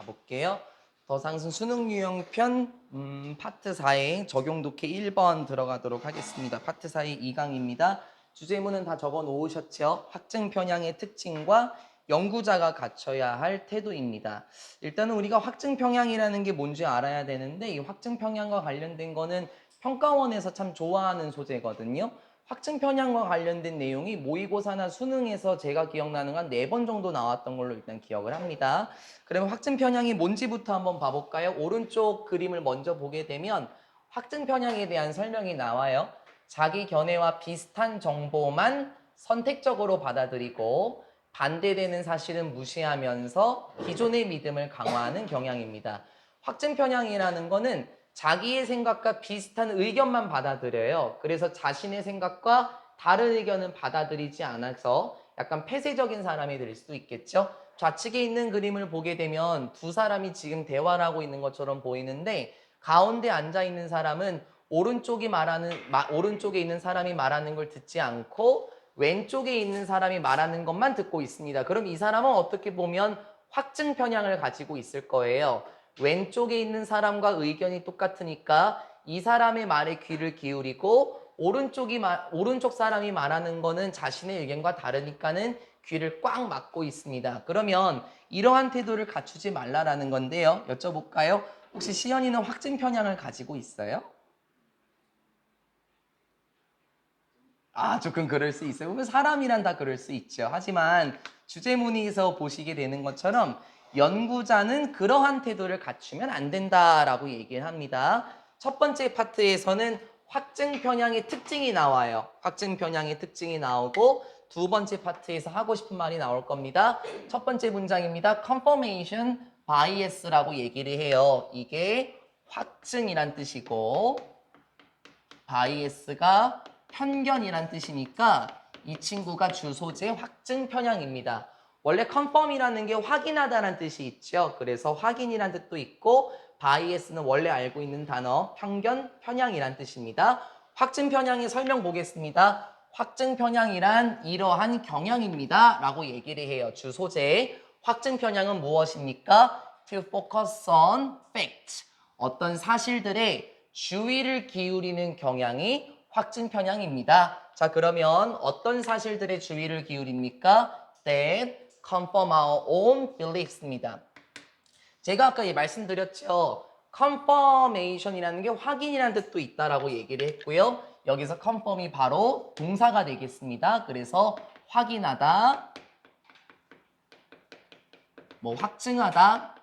가볼게요. 더상승 수능 유형편 파트 4의 적용 독해 1번 들어가도록 하겠습니다. 파트 4의 2강입니다. 주제문은 다 적어 놓으셨죠? 확증 편향의 특징과 연구자가 갖춰야 할 태도입니다. 일단은 우리가 확증 편향이라는 게 뭔지 알아야 되는데 이 확증 편향과 관련된 거는 평가원에서 참 좋아하는 소재거든요. 확증 편향과 관련된 내용이 모의고사나 수능에서 제가 기억나는 건 4번 정도 나왔던 걸로 일단 기억을 합니다. 그러면 확증 편향이 뭔지부터 한번 봐볼까요? 오른쪽 그림을 먼저 보게 되면 확증 편향에 대한 설명이 나와요. 자기 견해와 비슷한 정보만 선택적으로 받아들이고 반대되는 사실은 무시하면서 기존의 믿음을 강화하는 경향입니다. 확증 편향이라는 거는 자기의 생각과 비슷한 의견만 받아들여요. 그래서 자신의 생각과 다른 의견은 받아들이지 않아서 약간 폐쇄적인 사람이 될 수도 있겠죠. 좌측에 있는 그림을 보게 되면 두 사람이 지금 대화를 하고 있는 것처럼 보이는데 가운데 앉아 있는 사람은 오른쪽에 있는 사람이 말하는 걸 듣지 않고 왼쪽에 있는 사람이 말하는 것만 듣고 있습니다. 그럼 이 사람은 어떻게 보면 확증 편향을 가지고 있을 거예요. 왼쪽에 있는 사람과 의견이 똑같으니까 이 사람의 말에 귀를 기울이고 오른쪽 사람이 말하는 거는 자신의 의견과 다르니까는 귀를 꽉 막고 있습니다. 그러면 이러한 태도를 갖추지 말라라는 건데요. 여쭤볼까요? 혹시 시연이는 확증 편향을 가지고 있어요? 조금 그럴 수 있어요. 보면 사람이란 다 그럴 수 있죠. 하지만 주제문에서 보시게 되는 것처럼 연구자는 그러한 태도를 갖추면 안 된다라고 얘기를 합니다. 첫 번째 파트에서는 확증 편향의 특징이 나와요. 확증 편향의 특징이 나오고 두 번째 파트에서 하고 싶은 말이 나올 겁니다. 첫 번째 문장입니다. confirmation bias라고 얘기를 해요. 이게 확증이란 뜻이고 bias가 편견이란 뜻이니까 이 친구가 주 소재 확증 편향입니다. 원래 confirm이라는 게 확인하다라는 뜻이 있죠. 그래서 확인이란 뜻도 있고 bias는 원래 알고 있는 단어 편견, 편향이란 뜻입니다. 확증 편향의 설명 보겠습니다. 확증 편향이란 이러한 경향입니다. 라고 얘기를 해요. 주 소재. 확증 편향은 무엇입니까? To focus on fact. 어떤 사실들에 주의를 기울이는 경향이 확증 편향입니다. 자, 그러면 어떤 사실들의 주의를 기울입니까? That confirm our own beliefs입니다. 제가 아까 말씀드렸죠. confirmation이라는 게 확인이라는 뜻도 있다라고 얘기를 했고요. 여기서 confirm이 바로 동사가 되겠습니다. 그래서 확인하다, 확증하다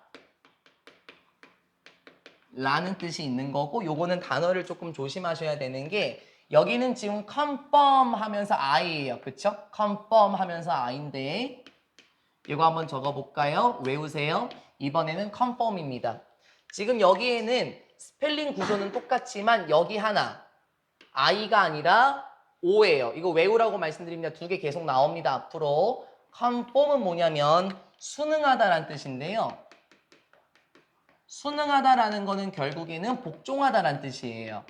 라는 뜻이 있는 거고 요거는 단어를 조금 조심하셔야 되는 게 여기는 지금 confirm 하면서 I예요. 그쵸? confirm 하면서 I인데 이거 한번 적어볼까요? 외우세요. 이번에는 confirm입니다. 지금 여기에는 스펠링 구조는 똑같지만 여기 하나 I가 아니라 O예요. 이거 외우라고 말씀드립니다. 두 개 계속 나옵니다. 앞으로 confirm은 뭐냐면 순응하다라는 뜻인데요. 순응하다라는 거는 결국에는 복종하다라는 뜻이에요.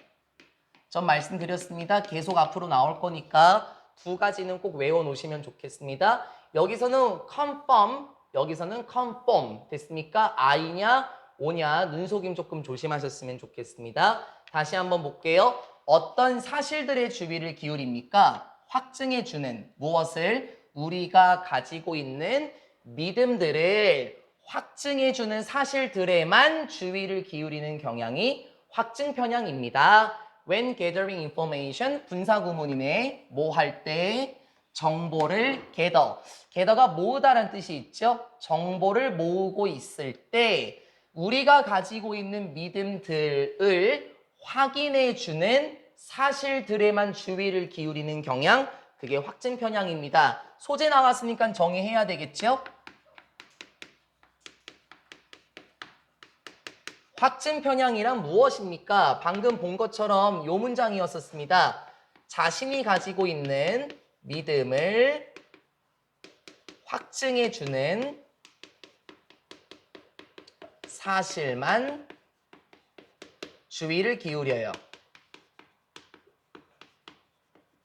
전 말씀드렸습니다. 계속 앞으로 나올 거니까 두 가지는 꼭 외워놓으시면 좋겠습니다. 여기서는 confirm, 여기서는 conform 됐습니까? I냐, O냐 눈속임 조금 조심하셨으면 좋겠습니다. 다시 한번 볼게요. 어떤 사실들의 주의를 기울입니까? 확증해주는 무엇을? 우리가 가지고 있는 믿음들을 확증해주는 사실들에만 주의를 기울이는 경향이 확증 편향입니다. When gathering information, 분사구문이네. 뭐 할 때? 정보를 gather. gather가 모으다라는 뜻이 있죠? 정보를 모으고 있을 때 우리가 가지고 있는 믿음들을 확인해주는 사실들에만 주의를 기울이는 경향, 그게 확증 편향입니다. 소재 나왔으니까 정의해야 되겠죠? 확증 편향이란 무엇입니까? 방금 본 것처럼 요 문장이었었습니다. 자신이 가지고 있는 믿음을 확증해주는 사실만 주의를 기울여요.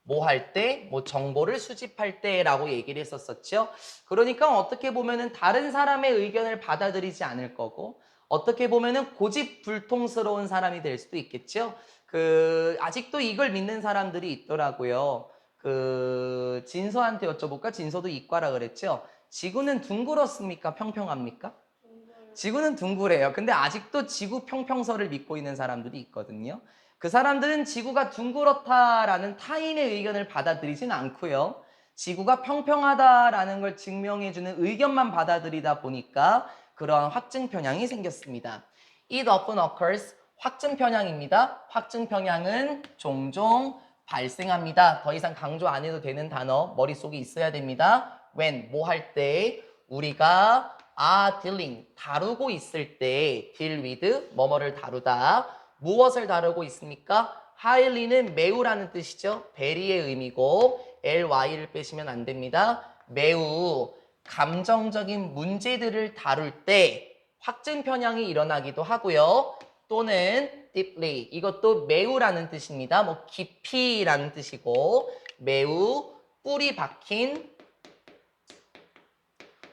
뭐 할 때, 뭐 정보를 수집할 때라고 얘기를 했었었죠. 그러니까 어떻게 보면은 다른 사람의 의견을 받아들이지 않을 거고, 어떻게 보면은 고집불통스러운 사람이 될 수도 있겠죠. 아직도 이걸 믿는 사람들이 있더라고요. 진서한테 여쭤볼까? 진서도 이과라 그랬죠. 지구는 둥글었습니까? 평평합니까? 지구는 둥그래요. 근데 아직도 지구 평평설을 믿고 있는 사람들이 있거든요. 그 사람들은 지구가 둥그렇다라는 타인의 의견을 받아들이진 않고요. 지구가 평평하다라는 걸 증명해주는 의견만 받아들이다 보니까 그러한 확증 편향이 생겼습니다. It often occurs. 확증 편향입니다. 확증 편향은 종종 발생합니다. 더 이상 강조 안 해도 되는 단어 머릿속에 있어야 됩니다. when, 뭐 할 때, 우리가 dealing, 다루고 있을 때 deal with, 뭐뭐를 다루다. 무엇을 다루고 있습니까? highly는 매우라는 뜻이죠. very의 의미고 ly를 빼시면 안 됩니다. 매우 감정적인 문제들을 다룰 때 확증 편향이 일어나기도 하고요. 또는 deeply, 이것도 매우라는 뜻입니다. 뭐 깊이라는 뜻이고 매우 뿌리 박힌,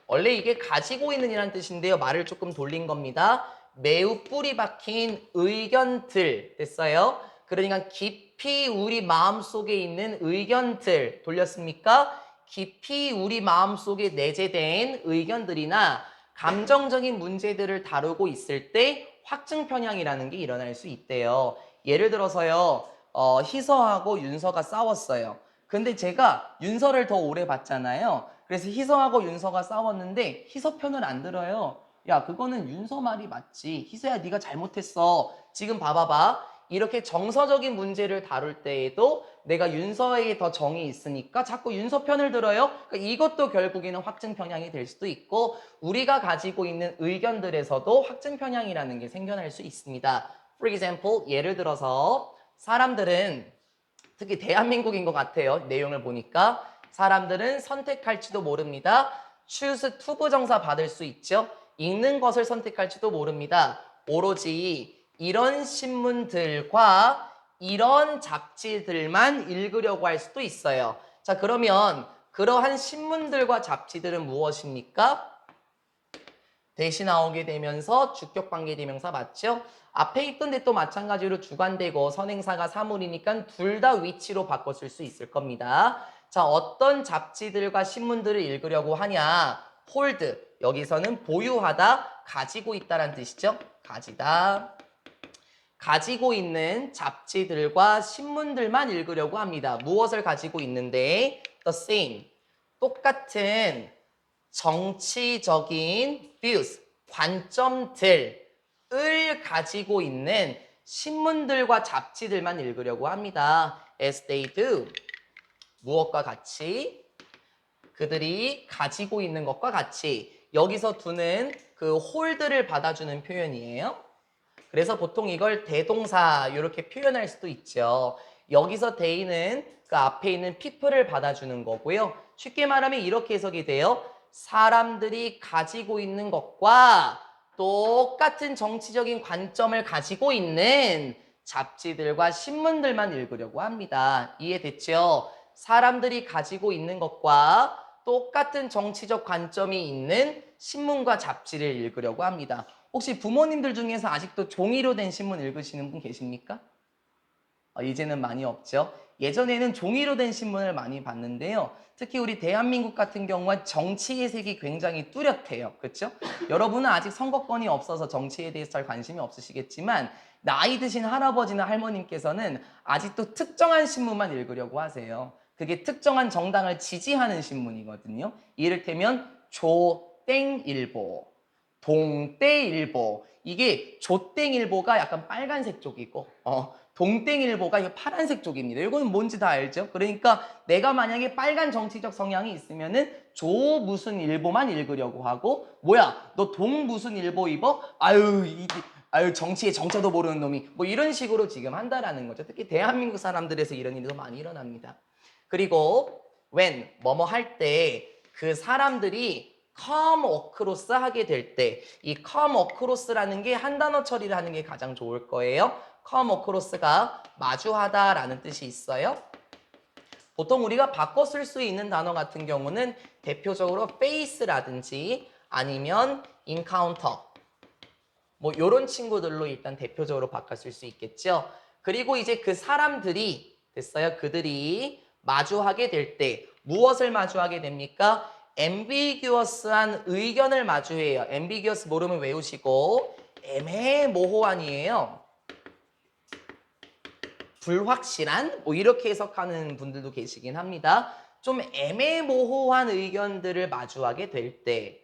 원래 이게 가지고 있는 이라는 뜻인데요. 말을 조금 돌린 겁니다. 매우 뿌리 박힌 의견들 됐어요. 그러니까 깊이 우리 마음속에 있는 의견들 돌렸습니까? 깊이 우리 마음속에 내재된 의견들이나 감정적인 문제들을 다루고 있을 때 확증 편향이라는 게 일어날 수 있대요. 예를 들어서요. 희서하고 윤서가 싸웠어요. 근데 제가 윤서를 더 오래 봤잖아요. 그래서 희서하고 윤서가 싸웠는데 희서 편을 안 들어요. 야, 그거는 윤서 말이 맞지. 희서야, 네가 잘못했어. 지금 봐봐봐. 이렇게 정서적인 문제를 다룰 때에도 내가 윤서에 더 정이 있으니까 자꾸 윤서 편을 들어요. 그러니까 이것도 결국에는 확증 편향이 될 수도 있고 우리가 가지고 있는 의견들에서도 확증 편향이라는 게 생겨날 수 있습니다. For example, 예를 들어서 사람들은 특히 대한민국인 것 같아요. 내용을 보니까 사람들은 선택할지도 모릅니다. choose to 부정사 받을 수 있죠. 읽는 것을 선택할지도 모릅니다. 오로지 이런 신문들과 이런 잡지들만 읽으려고 할 수도 있어요. 자, 그러면 그러한 신문들과 잡지들은 무엇입니까? 대시 나오게 되면서 주격관계대명사 맞죠? 앞에 있던 데 또 마찬가지로 주관되고 선행사가 사물이니까 둘 다 위치로 바꿨을 수 있을 겁니다. 자, 어떤 잡지들과 신문들을 읽으려고 하냐? hold, 여기서는 보유하다, 가지고 있다라는 뜻이죠. 가지다. 가지고 있는 잡지들과 신문들만 읽으려고 합니다. 무엇을 가지고 있는데? The same, 똑같은 정치적인 views, 관점들을 가지고 있는 신문들과 잡지들만 읽으려고 합니다. As they do, 무엇과 같이? 그들이 가지고 있는 것과 같이. 여기서 두는 그 hold를 받아주는 표현이에요. 그래서 보통 이걸 대동사 이렇게 표현할 수도 있죠. 여기서 they는 그 앞에 있는 people을 받아주는 거고요. 쉽게 말하면 이렇게 해석이 돼요. 사람들이 가지고 있는 것과 똑같은 정치적인 관점을 가지고 있는 잡지들과 신문들만 읽으려고 합니다. 이해됐죠? 사람들이 가지고 있는 것과 똑같은 정치적 관점이 있는 신문과 잡지를 읽으려고 합니다. 혹시 부모님들 중에서 아직도 종이로 된 신문 읽으시는 분 계십니까? 이제는 많이 없죠. 예전에는 종이로 된 신문을 많이 봤는데요. 특히 우리 대한민국 같은 경우는 정치의 색이 굉장히 뚜렷해요. 그렇죠? 여러분은 아직 선거권이 없어서 정치에 대해서 잘 관심이 없으시겠지만 나이 드신 할아버지나 할머님께서는 아직도 특정한 신문만 읽으려고 하세요. 그게 특정한 정당을 지지하는 신문이거든요. 이를테면 조땡일보, 동땡일보. 이게 조땡일보가 약간 빨간색 쪽이고 동땡일보가 이거 파란색 쪽입니다. 이거는 뭔지 다 알죠? 그러니까 내가 만약에 빨간 정치적 성향이 있으면은 조 무슨 일보만 읽으려고 하고 뭐야 너 동 무슨 일보 입어? 아유 정치에 정체도 모르는 놈이 뭐 이런 식으로 지금 한다라는 거죠. 특히 대한민국 사람들에서 이런 일도 많이 일어납니다. 그리고 when 뭐뭐 할 때 그 사람들이 come across 하게 될 때 이 come across라는 게 한 단어 처리를 하는 게 가장 좋을 거예요. come across가 마주하다라는 뜻이 있어요. 보통 우리가 바꿔 쓸 수 있는 단어 같은 경우는 대표적으로 face라든지 아니면 encounter 뭐 이런 친구들로 일단 대표적으로 바꿔 쓸 수 있겠죠. 그리고 이제 그 사람들이 됐어요. 그들이 마주하게 될 때 무엇을 마주하게 됩니까? ambiguous한 의견을 마주해요. ambiguous 모르면 외우시고 애매모호한이에요. 불확실한 뭐 이렇게 해석하는 분들도 계시긴 합니다. 좀 애매모호한 의견들을 마주하게 될 때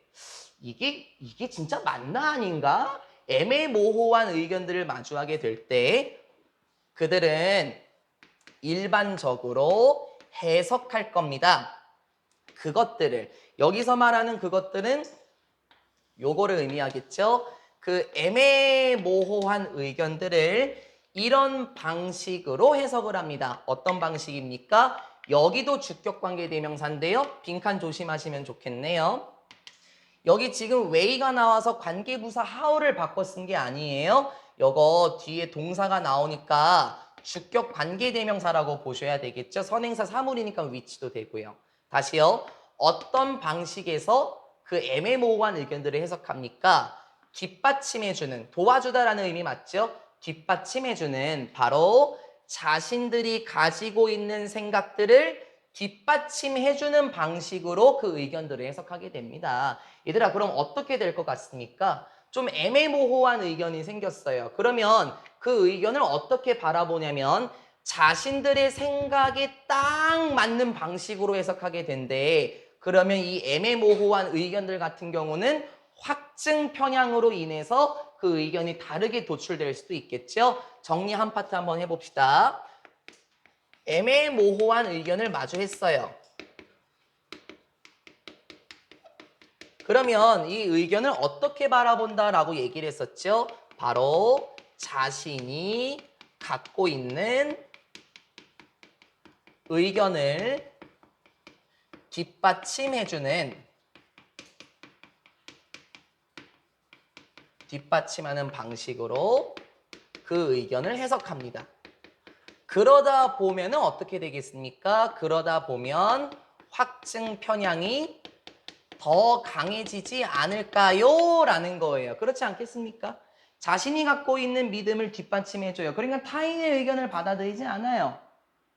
이게 진짜 맞나 아닌가? 애매모호한 의견들을 마주하게 될 때 그들은 일반적으로 해석할 겁니다. 그것들을 여기서 말하는 그것들은 요거를 의미하겠죠. 그 애매모호한 의견들을 이런 방식으로 해석을 합니다. 어떤 방식입니까? 여기도 주격관계대명사인데요. 빈칸 조심하시면 좋겠네요. 여기 지금 way가 나와서 관계부사 how를 바꿔 쓴 게 아니에요. 요거 뒤에 동사가 나오니까 주격 관계대명사라고 보셔야 되겠죠. 선행사 사물이니까 위치도 되고요. 다시요. 어떤 방식에서 그 애매모호한 의견들을 해석합니까? 뒷받침해주는, 도와주다라는 의미 맞죠? 뒷받침해주는 바로 자신들이 가지고 있는 생각들을 뒷받침해주는 방식으로 그 의견들을 해석하게 됩니다. 얘들아, 그럼 어떻게 될 것 같습니까? 좀 애매모호한 의견이 생겼어요. 그러면 그 의견을 어떻게 바라보냐면 자신들의 생각에 딱 맞는 방식으로 해석하게 된대. 그러면 이 애매모호한 의견들 같은 경우는 확증 편향으로 인해서 그 의견이 다르게 도출될 수도 있겠죠. 정리 한 파트 한번 해봅시다. 애매모호한 의견을 마주했어요. 그러면 이 의견을 어떻게 바라본다라고 얘기를 했었죠? 바로 자신이 갖고 있는 의견을 뒷받침하는 방식으로 그 의견을 해석합니다. 그러다 보면은 어떻게 되겠습니까? 그러다 보면 확증 편향이 더 강해지지 않을까요? 라는 거예요. 그렇지 않겠습니까? 자신이 갖고 있는 믿음을 뒷받침해줘요. 그러니까 타인의 의견을 받아들이지 않아요.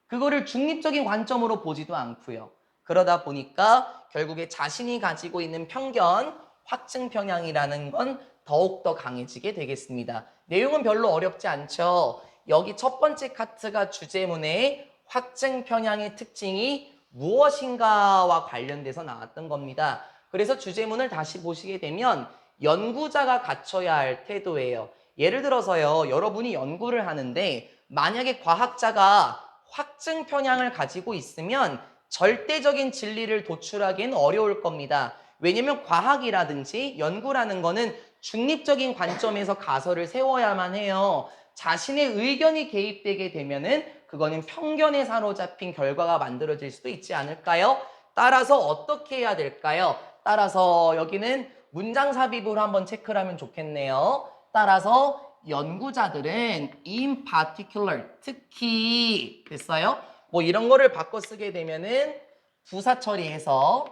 그거를 중립적인 관점으로 보지도 않고요. 그러다 보니까 결국에 자신이 가지고 있는 편견, 확증 편향이라는 건 더욱더 강해지게 되겠습니다. 내용은 별로 어렵지 않죠. 여기 첫 번째 카트가 주제문에 확증 편향의 특징이 무엇인가와 관련돼서 나왔던 겁니다. 그래서 주제문을 다시 보시게 되면 연구자가 갖춰야 할 태도예요. 예를 들어서요, 여러분이 연구를 하는데 만약에 과학자가 확증 편향을 가지고 있으면 절대적인 진리를 도출하기는 어려울 겁니다. 왜냐면 과학이라든지 연구라는 거는 중립적인 관점에서 가설을 세워야만 해요. 자신의 의견이 개입되게 되면은 그거는 편견에 사로잡힌 결과가 만들어질 수도 있지 않을까요? 따라서 어떻게 해야 될까요? 따라서 여기는 문장 삽입으로 한번 체크를 하면 좋겠네요. 따라서 연구자들은 in particular, 특히 됐어요? 뭐 이런 거를 바꿔 쓰게 되면은 부사 처리해서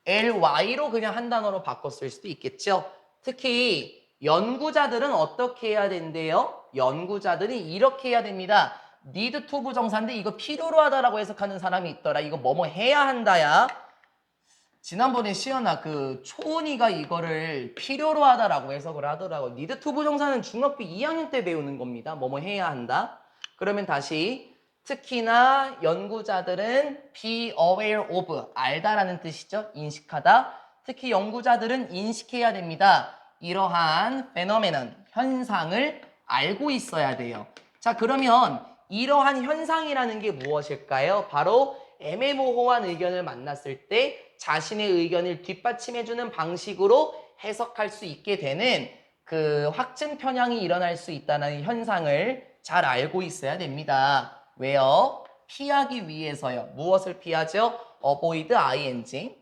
ly로 그냥 한 단어로 바꿔 쓸 수도 있겠죠. 특히 연구자들은 어떻게 해야 된대요? 연구자들이 이렇게 해야 됩니다. need to 부정사인데 이거 필요로 하다라고 해석하는 사람이 있더라. 이거 뭐뭐 해야 한다야. 지난번에 시연아 그 초은이가 이거를 필요로 하다라고 해석을 하더라고. need to 부정사는 중학교 2학년 때 배우는 겁니다. 뭐뭐 해야 한다. 그러면 다시 특히나 연구자들은 be aware of, 알다라는 뜻이죠. 인식하다. 특히 연구자들은 인식해야 됩니다. 이러한 phenomenon, 현상을 알고 있어야 돼요. 자, 그러면 이러한 현상이라는 게 무엇일까요? 바로 애매모호한 의견을 만났을 때 자신의 의견을 뒷받침해주는 방식으로 해석할 수 있게 되는 그 확증 편향이 일어날 수 있다는 현상을 잘 알고 있어야 됩니다. 왜요? 피하기 위해서요. 무엇을 피하죠? avoid ing.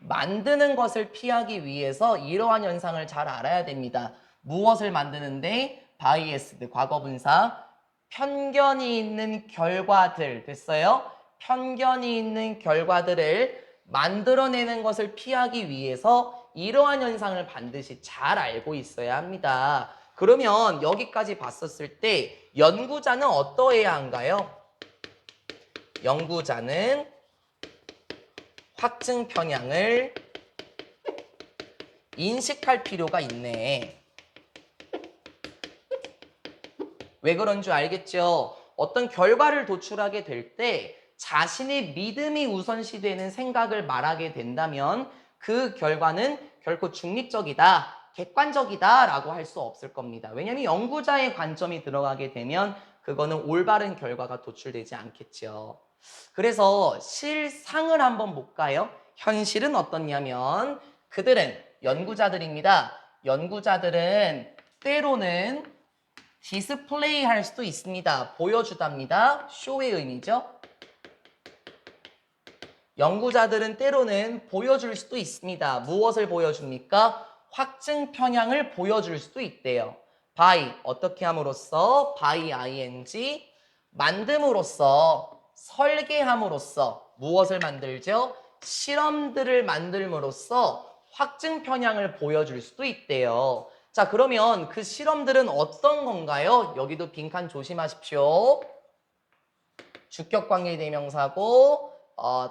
만드는 것을 피하기 위해서 이러한 현상을 잘 알아야 됩니다. 무엇을 만드는데? biased, 과거분사. 편견이 있는 결과들 됐어요? 편견이 있는 결과들을 만들어내는 것을 피하기 위해서 이러한 현상을 반드시 잘 알고 있어야 합니다. 그러면 여기까지 봤었을 때 연구자는 어떠해야 한가요? 연구자는 확증 편향을 인식할 필요가 있네. 왜 그런 줄 알겠죠? 어떤 결과를 도출하게 될 때 자신의 믿음이 우선시되는 생각을 말하게 된다면 그 결과는 결코 중립적이다, 객관적이다 라고 할 수 없을 겁니다. 왜냐하면 연구자의 관점이 들어가게 되면 그거는 올바른 결과가 도출되지 않겠죠. 그래서 실상을 한번 볼까요? 현실은 어떻냐면 그들은 연구자들입니다. 연구자들은 때로는 디스플레이 할 수도 있습니다. 보여주답니다. 쇼의 의미죠. 연구자들은 때로는 보여줄 수도 있습니다. 무엇을 보여줍니까? 확증 편향을 보여줄 수도 있대요. by 어떻게 함으로써 by ing 만듦으로써 설계함으로써 무엇을 만들죠? 실험들을 만들므로써 확증 편향을 보여줄 수도 있대요. 자, 그러면 그 실험들은 어떤 건가요? 여기도 빈칸 조심하십시오. 주격관계 대명사고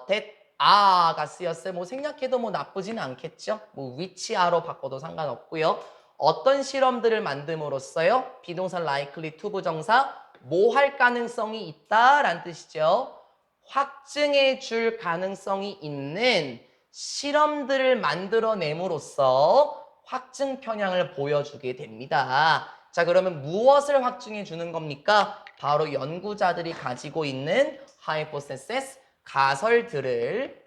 that are가 쓰였어요. 뭐 생략해도 뭐 나쁘진 않겠죠. 뭐 which are로 바꿔도 상관없고요. 어떤 실험들을 만듦으로써요? 비동사 likely to 부정사 뭐 할 가능성이 있다라는 뜻이죠. 확증해 줄 가능성이 있는 실험들을 만들어냄으로써 확증 편향을 보여주게 됩니다. 자, 그러면 무엇을 확증해 주는 겁니까? 바로 연구자들이 가지고 있는 hypothesis, 가설들을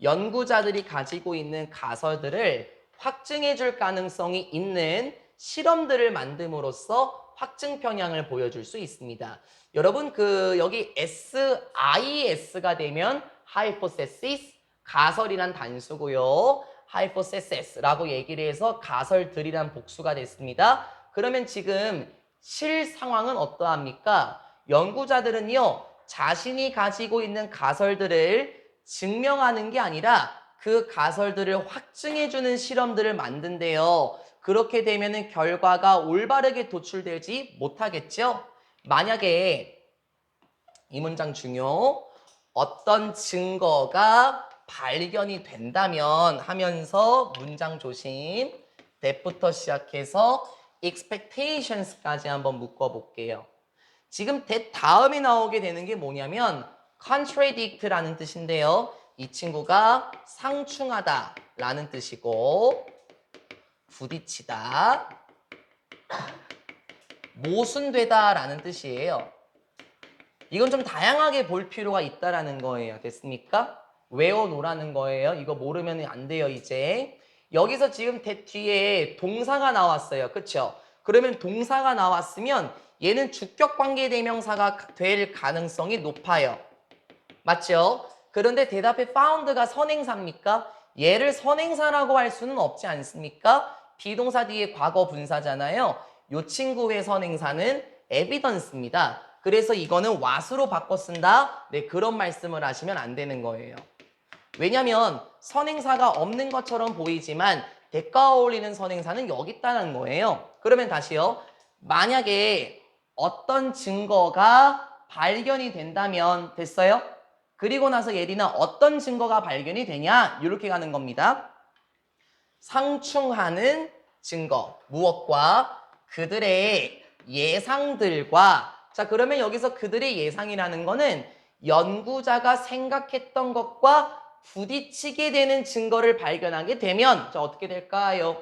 연구자들이 가지고 있는 가설들을 확증해 줄 가능성이 있는 실험들을 만듦으로써 확증 편향을 보여줄 수 있습니다. 여러분 여기 SIS가 되면 hypothesis, 가설이란 단수고요. hypothesis라고 얘기를 해서 가설들이란 복수가 됐습니다. 그러면 지금 실 상황은 어떠합니까? 연구자들은요, 자신이 가지고 있는 가설들을 증명하는 게 아니라 그 가설들을 확증해주는 실험들을 만든대요. 그렇게 되면 결과가 올바르게 도출되지 못하겠죠? 만약에 이 문장 중요. 어떤 증거가 발견이 된다면 하면서 문장 조심. that부터 시작해서 expectations까지 한번 묶어볼게요. 지금 that 다음에 나오게 되는 게 뭐냐면 contradict라는 뜻인데요. 이 친구가 상충하다 라는 뜻이고 부딪히다, 모순되다 라는 뜻이에요. 이건 좀 다양하게 볼 필요가 있다라는 거예요. 됐습니까? 외워놓으라는 거예요. 이거 모르면 안 돼요, 이제. 여기서 지금 that 뒤에 동사가 나왔어요. 그쵸? 그러면 동사가 나왔으면 얘는 주격관계대명사가 될 가능성이 높아요. 맞죠? 그런데 대답에 found가 선행사입니까? 얘를 선행사라고 할 수는 없지 않습니까? 비동사 뒤에 과거 분사잖아요. 이 친구의 선행사는 evidence입니다. 그래서 이거는 what으로 바꿔 쓴다? 네, 그런 말씀을 하시면 안 되는 거예요. 왜냐면 선행사가 없는 것처럼 보이지만 대가와 어울리는 선행사는 여기 있다는 거예요. 그러면 다시요. 만약에 어떤 증거가 발견이 된다면 됐어요? 그리고 나서 예리나 어떤 증거가 발견이 되냐? 이렇게 가는 겁니다. 상충하는 증거. 무엇과? 그들의 예상들과. 자, 그러면 여기서 그들의 예상이라는 거는 연구자가 생각했던 것과 부딪히게 되는 증거를 발견하게 되면 자, 어떻게 될까요?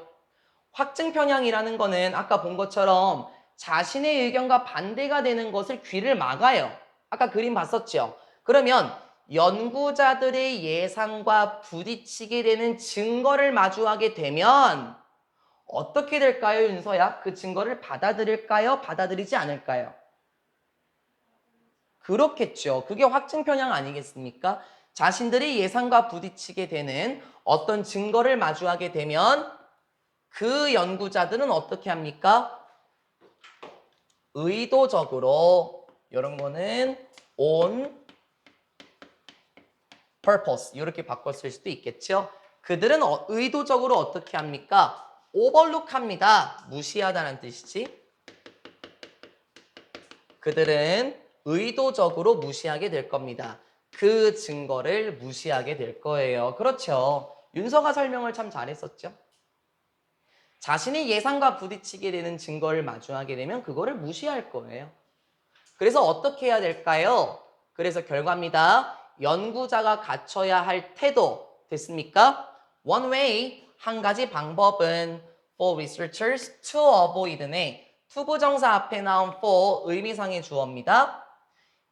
확증 편향이라는 거는 아까 본 것처럼 자신의 의견과 반대가 되는 것을 귀를 막아요. 아까 그림 봤었죠? 그러면 연구자들의 예상과 부딪히게 되는 증거를 마주하게 되면 어떻게 될까요, 윤서야? 그 증거를 받아들일까요? 받아들이지 않을까요? 그렇겠죠. 그게 확증 편향 아니겠습니까? 자신들의 예상과 부딪히게 되는 어떤 증거를 마주하게 되면 그 연구자들은 어떻게 합니까? 의도적으로, 이런 거는 on purpose 이렇게 바꿨을 수도 있겠죠. 그들은 의도적으로 어떻게 합니까? overlook 합니다. 무시하다는 뜻이지. 그들은 의도적으로 무시하게 될 겁니다. 그 증거를 무시하게 될 거예요. 그렇죠. 윤서가 설명을 참 잘했었죠. 자신의 예상과 부딪히게 되는 증거를 마주하게 되면 그거를 무시할 거예요. 그래서 어떻게 해야 될까요? 그래서 결과입니다. 연구자가 갖춰야 할 태도 됐습니까? One way, 한 가지 방법은 for researchers to avoid네. 투부정사 앞에 나온 for 의미상의 주어입니다.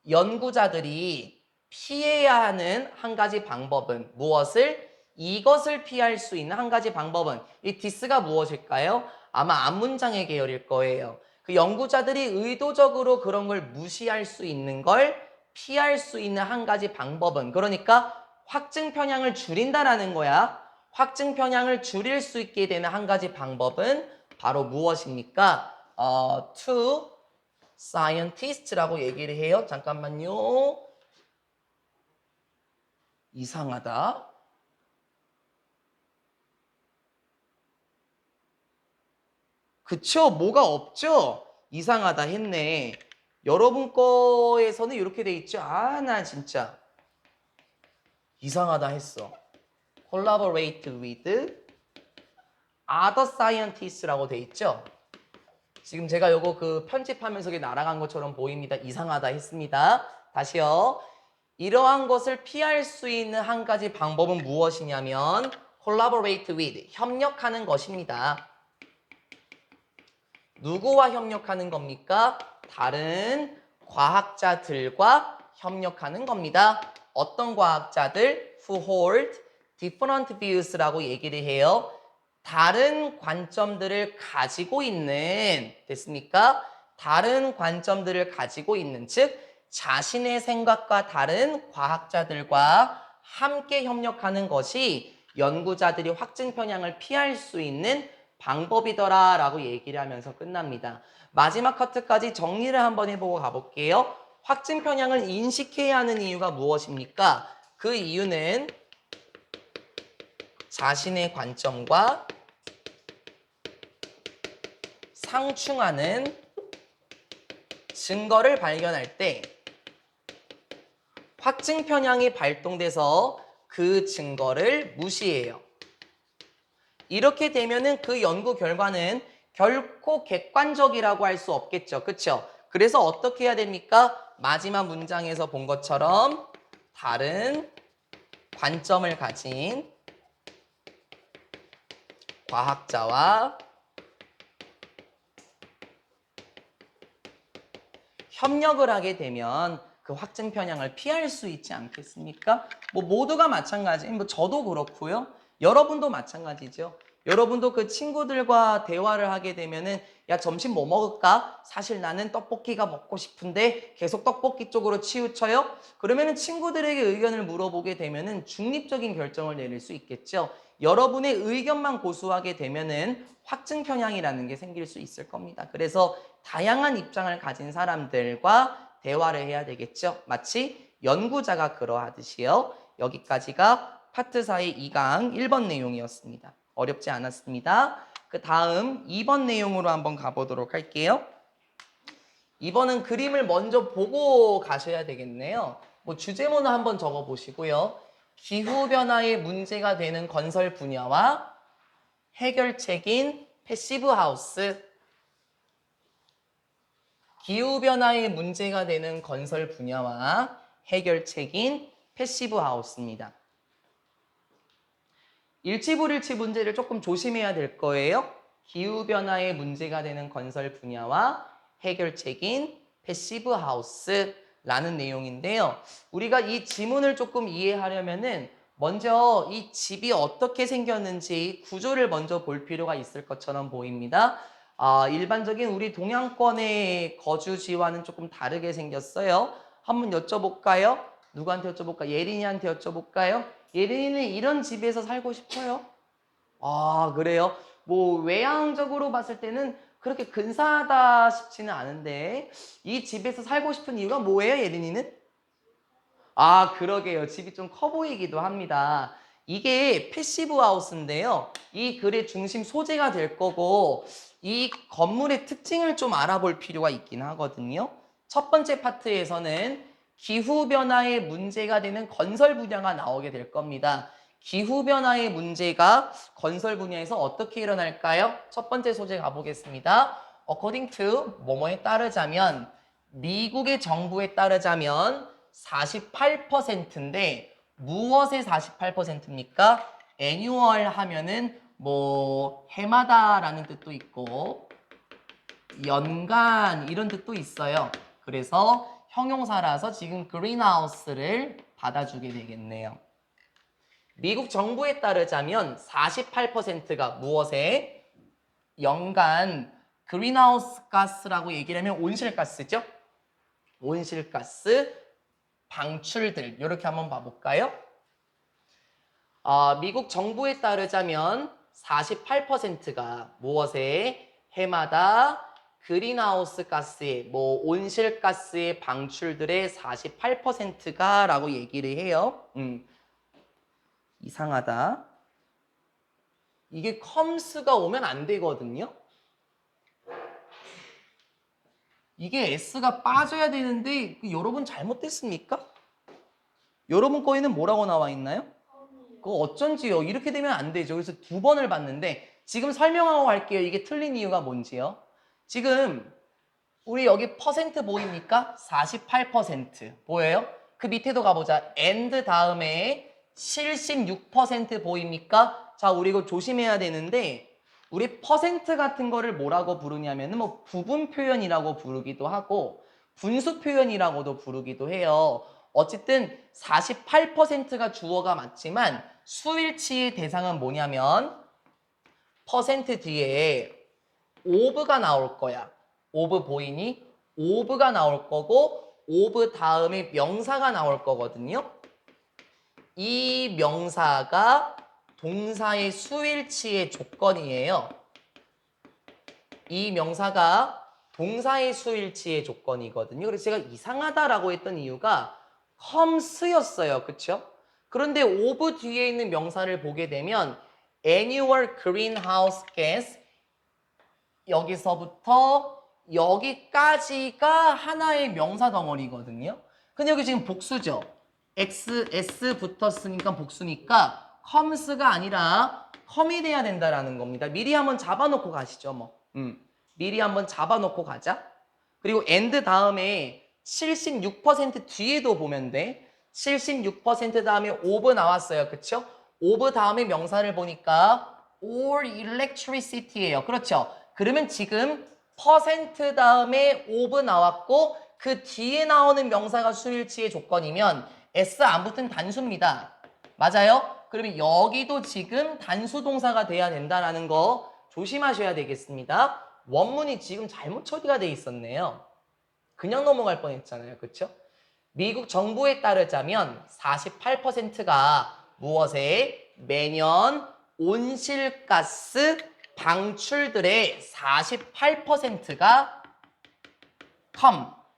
연구자들이 피해야 하는 한 가지 방법은 무엇을? 이것을 피할 수 있는 한 가지 방법은 이 this가 무엇일까요? 아마 앞문장의 계열일 거예요. 그 연구자들이 의도적으로 그런 걸 무시할 수 있는 걸 피할 수 있는 한 가지 방법은 그러니까 확증 편향을 줄인다라는 거야. 확증 편향을 줄일 수 있게 되는 한 가지 방법은 바로 무엇입니까? To scientist라고 얘기를 해요. 잠깐만요. 이상하다. 그쵸? 뭐가 없죠? 이상하다 했네. 여러분 거에서는 이렇게 돼 있죠? 아, 나 진짜 이상하다 했어. Collaborate with other scientists라고 돼 있죠? 지금 제가 요거 그 편집하면서 날아간 것처럼 보입니다. 이상하다 했습니다. 다시요. 이러한 것을 피할 수 있는 한 가지 방법은 무엇이냐면 collaborate with, 협력하는 것입니다. 누구와 협력하는 겁니까? 다른 과학자들과 협력하는 겁니다. 어떤 과학자들? Who hold different views라고 얘기를 해요. 다른 관점들을 가지고 있는, 됐습니까? 다른 관점들을 가지고 있는, 즉 자신의 생각과 다른 과학자들과 함께 협력하는 것이 연구자들이 확증 편향을 피할 수 있는 방법이더라 라고 얘기를 하면서 끝납니다. 마지막 커트까지 정리를 한번 해보고 가볼게요. 확증 편향을 인식해야 하는 이유가 무엇입니까? 그 이유는 자신의 관점과 상충하는 증거를 발견할 때 확증 편향이 발동돼서 그 증거를 무시해요. 이렇게 되면은 그 연구 결과는 결코 객관적이라고 할 수 없겠죠. 그렇죠? 그래서 어떻게 해야 됩니까? 마지막 문장에서 본 것처럼 다른 관점을 가진 과학자와 협력을 하게 되면 그 확증 편향을 피할 수 있지 않겠습니까? 뭐 모두가 마찬가지, 뭐 저도 그렇고요. 여러분도 마찬가지죠. 여러분도 그 친구들과 대화를 하게 되면은 야 점심 뭐 먹을까? 사실 나는 떡볶이가 먹고 싶은데 계속 떡볶이 쪽으로 치우쳐요? 그러면은 친구들에게 의견을 물어보게 되면은 중립적인 결정을 내릴 수 있겠죠. 여러분의 의견만 고수하게 되면은 확증 편향이라는 게 생길 수 있을 겁니다. 그래서 다양한 입장을 가진 사람들과 대화를 해야 되겠죠. 마치 연구자가 그러하듯이요. 여기까지가 파트 4의 2강 1번 내용이었습니다. 어렵지 않았습니다. 그 다음 2번 내용으로 한번 가보도록 할게요. 2번은 그림을 먼저 보고 가셔야 되겠네요. 뭐 주제문을 한번 적어보시고요. 기후변화의 문제가 되는 건설 분야와 해결책인 패시브 하우스. 기후변화의 문제가 되는 건설 분야와 해결책인 패시브 하우스입니다. 일치불일치 문제를 조금 조심해야 될 거예요. 기후변화의 문제가 되는 건설 분야와 해결책인 패시브 하우스라는 내용인데요. 우리가 이 지문을 조금 이해하려면은 먼저 이 집이 어떻게 생겼는지 구조를 먼저 볼 필요가 있을 것처럼 보입니다. 일반적인 우리 동양권의 거주지와는 조금 다르게 생겼어요. 한번 여쭤볼까요? 누구한테 여쭤볼까? 예린이한테 여쭤볼까요? 예린이는 이런 집에서 살고 싶어요? 아, 그래요? 뭐 외향적으로 봤을 때는 그렇게 근사하다 싶지는 않은데 이 집에서 살고 싶은 이유가 뭐예요, 예린이는? 아, 그러게요. 집이 좀 커 보이기도 합니다. 이게 패시브 하우스인데요. 이 글의 중심 소재가 될 거고 이 건물의 특징을 좀 알아볼 필요가 있긴 하거든요. 첫 번째 파트에서는 기후변화의 문제가 되는 건설 분야가 나오게 될 겁니다. 기후변화의 문제가 건설 분야에서 어떻게 일어날까요? 첫 번째 소재 가보겠습니다. According to 뭐뭐에 따르자면 미국의 정부에 따르자면 48%인데 무엇의 48%입니까? annual 하면은 뭐 해마다라는 뜻도 있고 연간 이런 뜻도 있어요. 그래서 형용사라서 지금 greenhouse를 받아주게 되겠네요. 미국 정부에 따르자면 48%가 무엇에? 연간 그린하우스 가스라고 얘기를 하면 온실가스죠? 온실가스 방출들 이렇게 한번 봐볼까요? 미국 정부에 따르자면 48%가 무엇에? 해마다 그린하우스 가스의 뭐 온실가스의 방출들의 48%가 라고 얘기를 해요. 이상하다. 이게 컴스가 오면 안 되거든요. 이게 S가 빠져야 되는데 여러분 잘못됐습니까? 여러분 거에는 뭐라고 나와 있나요? 그거 어쩐지요. 이렇게 되면 안 되죠. 그래서 두 번을 봤는데 지금 설명하고 갈게요. 이게 틀린 이유가 뭔지요. 지금 우리 여기 퍼센트 보입니까? 48% 보여요? 그 밑에도 가보자. and 다음에 76% 보입니까? 자, 우리 이거 조심해야 되는데 우리 퍼센트 같은 거를 뭐라고 부르냐면은 뭐 부분 표현이라고 부르기도 하고 분수 표현이라고도 부르기도 해요. 어쨌든 48%가 주어가 맞지만 수일치의 대상은 뭐냐면 퍼센트 뒤에 of가 나올 거야. of 보이니? of가 나올 거고 of 다음에 명사가 나올 거거든요. 이 명사가 동사의 수일치의 조건이에요. 이 명사가 동사의 수일치의 조건이거든요. 그래서 제가 이상하다라고 했던 이유가 comes였어요. 그쵸? 그런데 of 뒤에 있는 명사를 보게 되면 annual greenhouse gas 여기서부터 여기까지가 하나의 명사 덩어리거든요. 근데 여기 지금 복수죠. S 붙었으니까 복수니까 comes가 아니라 com이 돼야 된다라는 겁니다. 미리 한번 잡아놓고 가시죠. 뭐. 미리 한번 잡아놓고 가자. 그리고 and 다음에 76% 뒤에도 보면 돼. 76% 다음에 of 나왔어요. 그쵸? of 다음에 명사를 보니까 or electricity예요. 그렇죠? 그러면 지금 퍼센트 다음에 of 나왔고 그 뒤에 나오는 명사가 수일치의 조건이면 S 안 붙은 단수입니다. 맞아요? 그러면 여기도 지금 단수 동사가 돼야 된다는 거 조심하셔야 되겠습니다. 원문이 지금 잘못 처리가 돼 있었네요. 그냥 넘어갈 뻔했잖아요. 그렇죠? 미국 정부에 따르자면 48%가 무엇에? 매년 온실가스 방출들의 48%가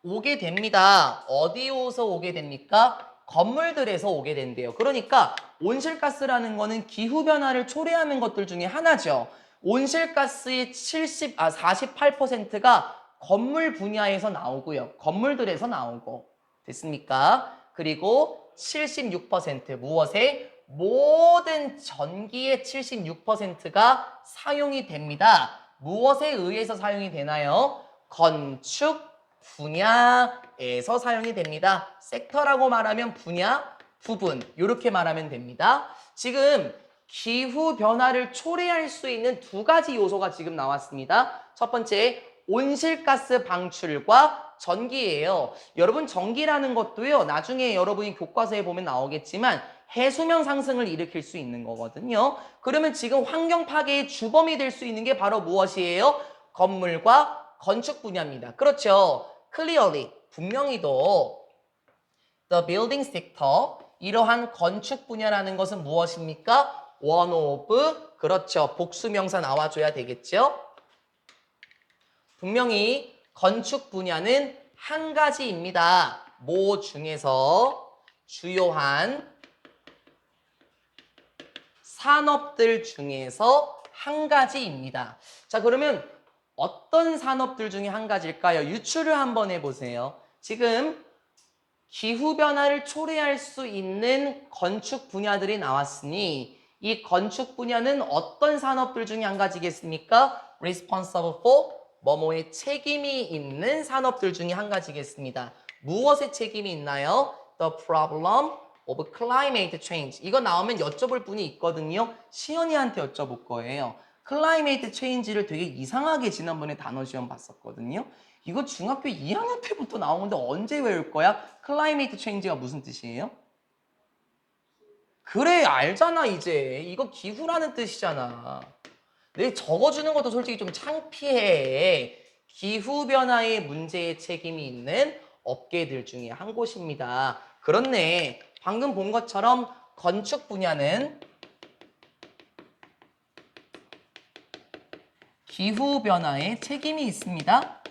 오게 됩니다. 어디 오서 오게 됩니까? 건물들에서 오게 된대요. 그러니까 온실가스라는 거는 기후변화를 초래하는 것들 중에 하나죠. 온실가스의 48%가 건물 분야에서 나오고요. 건물들에서 나오고. 됐습니까? 그리고 76% 무엇에? 모든 전기의 76%가 사용이 됩니다. 무엇에 의해서 사용이 되나요? 건축 분야에서 사용이 됩니다. 섹터라고 말하면 분야, 부분 이렇게 말하면 됩니다. 지금 기후변화를 초래할 수 있는 두 가지 요소가 지금 나왔습니다. 첫 번째, 온실가스 방출과 전기예요. 여러분 전기라는 것도요. 나중에 여러분이 교과서에 보면 나오겠지만 해수면 상승을 일으킬 수 있는 거거든요. 그러면 지금 환경 파괴의 주범이 될 수 있는 게 바로 무엇이에요? 건물과 건축 분야입니다. 그렇죠. Clearly, 분명히도 the building sector, 이러한 건축 분야라는 것은 무엇입니까? one of, 그렇죠. 복수명사 나와줘야 되겠죠. 분명히 건축 분야는 한 가지입니다. 뭐 중에서 주요한 산업들 중에서 한 가지입니다. 자, 그러면 어떤 산업들 중에 한 가지일까요? 유추를 한번 해보세요. 지금 기후변화를 초래할 수 있는 건축 분야들이 나왔으니 이 건축 분야는 어떤 산업들 중에 한 가지겠습니까? Responsible for 뭐뭐의 책임이 있는 산업들 중에 한 가지겠습니다. 무엇의 책임이 있나요? The problem of climate change. 이거 나오면 여쭤볼 분이 있거든요. 시연이한테 여쭤볼 거예요. climate change를 되게 이상하게 지난번에 단어 시험 봤었거든요. 이거 중학교 2학년 때부터 나오는데 언제 외울 거야? climate change가 무슨 뜻이에요? 그래, 알잖아 이제. 이거 기후라는 뜻이잖아. 내 적어주는 것도 솔직히 좀 창피해. 기후변화의 문제에 책임이 있는 업계들 중에 한 곳입니다. 그렇네. 방금 본 것처럼 건축 분야는 기후변화에 책임이 있습니다.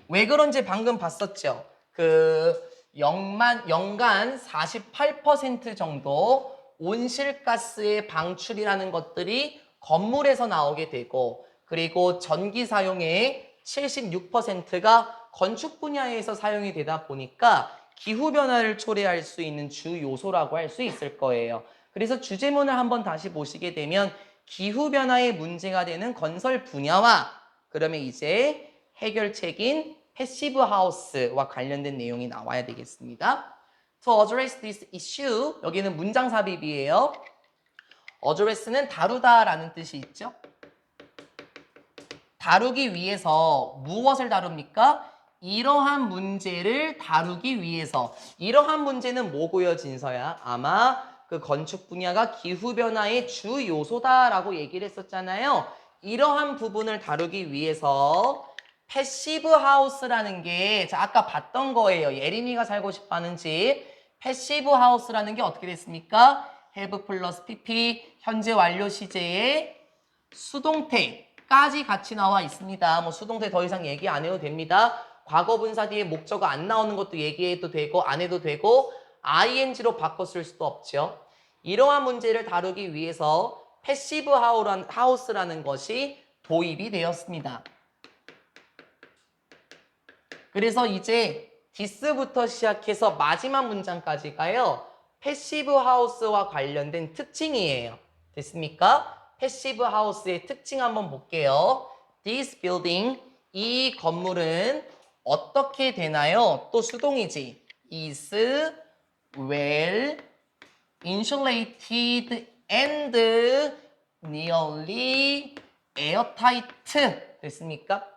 왜 그런지 방금 봤었죠? 연간 48% 정도 온실가스의 방출이라는 것들이 건물에서 나오게 되고, 그리고 전기 사용의 76%가 건축 분야에서 사용이 되다 보니까 기후변화를 초래할 수 있는 주 요소라고 할 수 있을 거예요. 그래서 주제문을 한번 다시 보시게 되면 기후변화의 문제가 되는 건설 분야와 그러면 이제 해결책인 패시브 하우스와 관련된 내용이 나와야 되겠습니다. To address this issue, 여기는 문장 삽입이에요. address는 다루다라는 뜻이 있죠. 다루기 위해서 무엇을 다룹니까? 이러한 문제를 다루기 위해서. 이러한 문제는 뭐고요, 진서야? 아마 그 건축 분야가 기후변화의 주 요소다라고 얘기를 했었잖아요. 이러한 부분을 다루기 위해서 패시브 하우스라는 게 아까 봤던 거예요. 예린이가 살고 싶어하는 집. 패시브 하우스라는 게 어떻게 됐습니까? have 플러스 pp 현재 완료 시제에 수동태까지 같이 나와 있습니다. 뭐 수동태 더 이상 얘기 안 해도 됩니다. 과거 분사 뒤에 목적어 안 나오는 것도 얘기해도 되고 안 해도 되고 ing로 바꿔 쓸 수도 없죠. 이러한 문제를 다루기 위해서 패시브 하우스라는 것이 도입이 되었습니다. 그래서 이제 this부터 시작해서 마지막 문장까지가요. 패시브 하우스와 관련된 특징이에요. 됐습니까? 패시브 하우스의 특징 한번 볼게요. This building, 이 건물은 어떻게 되나요? 또 수동이지. is well insulated and nearly airtight. 됐습니까?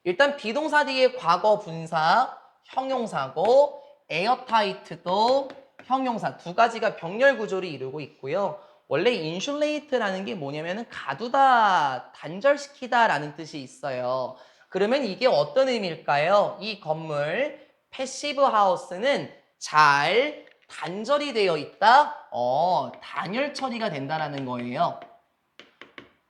일단 비동사 뒤에 과거 분사, 형용사고 에어타이트도 형용사 두 가지가 병렬 구조를 이루고 있고요. 원래 인슐레이트라는 게 뭐냐면은 가두다, 단절시키다 라는 뜻이 있어요. 그러면 이게 어떤 의미일까요? 이 건물 패시브 하우스는 잘 단절이 되어 있다? 단열 처리가 된다라는 거예요.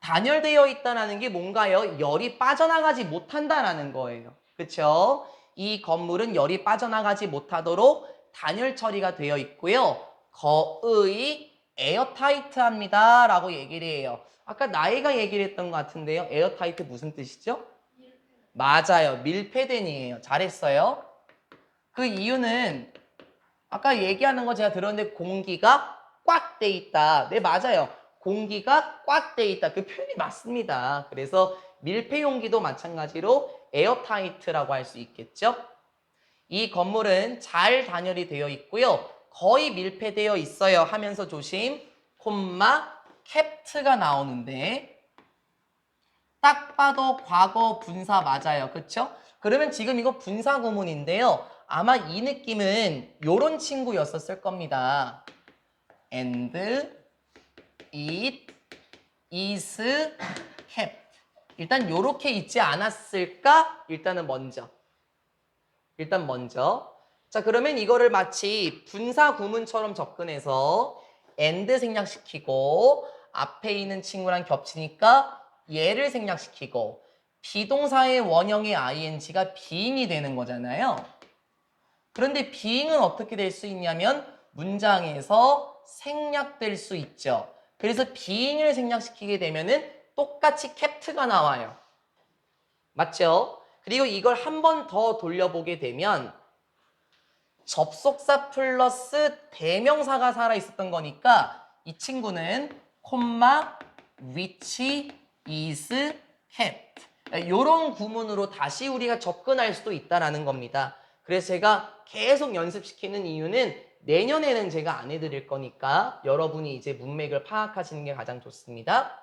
단열되어 있다는 게 뭔가요? 열이 빠져나가지 못한다라는 거예요. 그렇죠? 이 건물은 열이 빠져나가지 못하도록 단열 처리가 되어 있고요. 거의 에어타이트합니다 라고 얘기를 해요. 아까 나이가 얘기를 했던 것 같은데요. 에어타이트 무슨 뜻이죠? 맞아요. 밀폐된이에요. 잘했어요. 그 이유는 아까 얘기하는 거 제가 들었는데 공기가 꽉 돼 있다. 네, 맞아요. 공기가 꽉 돼 있다. 그 표현이 맞습니다. 그래서 밀폐 용기도 마찬가지로 에어타이트라고 할 수 있겠죠. 이 건물은 잘 단열이 되어 있고요. 거의 밀폐되어 있어요 하면서 조심, 콤마, 캡트가 나오는데 딱 봐도 과거 분사 맞아요. 그쵸? 그러면 지금 이거 분사 구문인데요. 아마 이 느낌은 요런 친구였었을 겁니다. And it is kept. 일단 요렇게 있지 않았을까? 일단 먼저. 자, 그러면 이거를 마치 분사 구문처럼 접근해서 and 생략시키고 앞에 있는 친구랑 겹치니까 얘를 생략시키고 비동사의 원형의 ing가 being이 되는 거잖아요. 그런데 being은 어떻게 될 수 있냐면 문장에서 생략될 수 있죠. 그래서 being을 생략시키게 되면은 똑같이 kept가 나와요. 맞죠? 그리고 이걸 한 번 더 돌려보게 되면 접속사 플러스 대명사가 살아있었던 거니까 이 친구는 콤마 which is kept 이런 구문으로 다시 우리가 접근할 수도 있다라는 겁니다. 그래서 제가 계속 연습시키는 이유는 내년에는 제가 안 해드릴 거니까 여러분이 이제 문맥을 파악하시는 게 가장 좋습니다.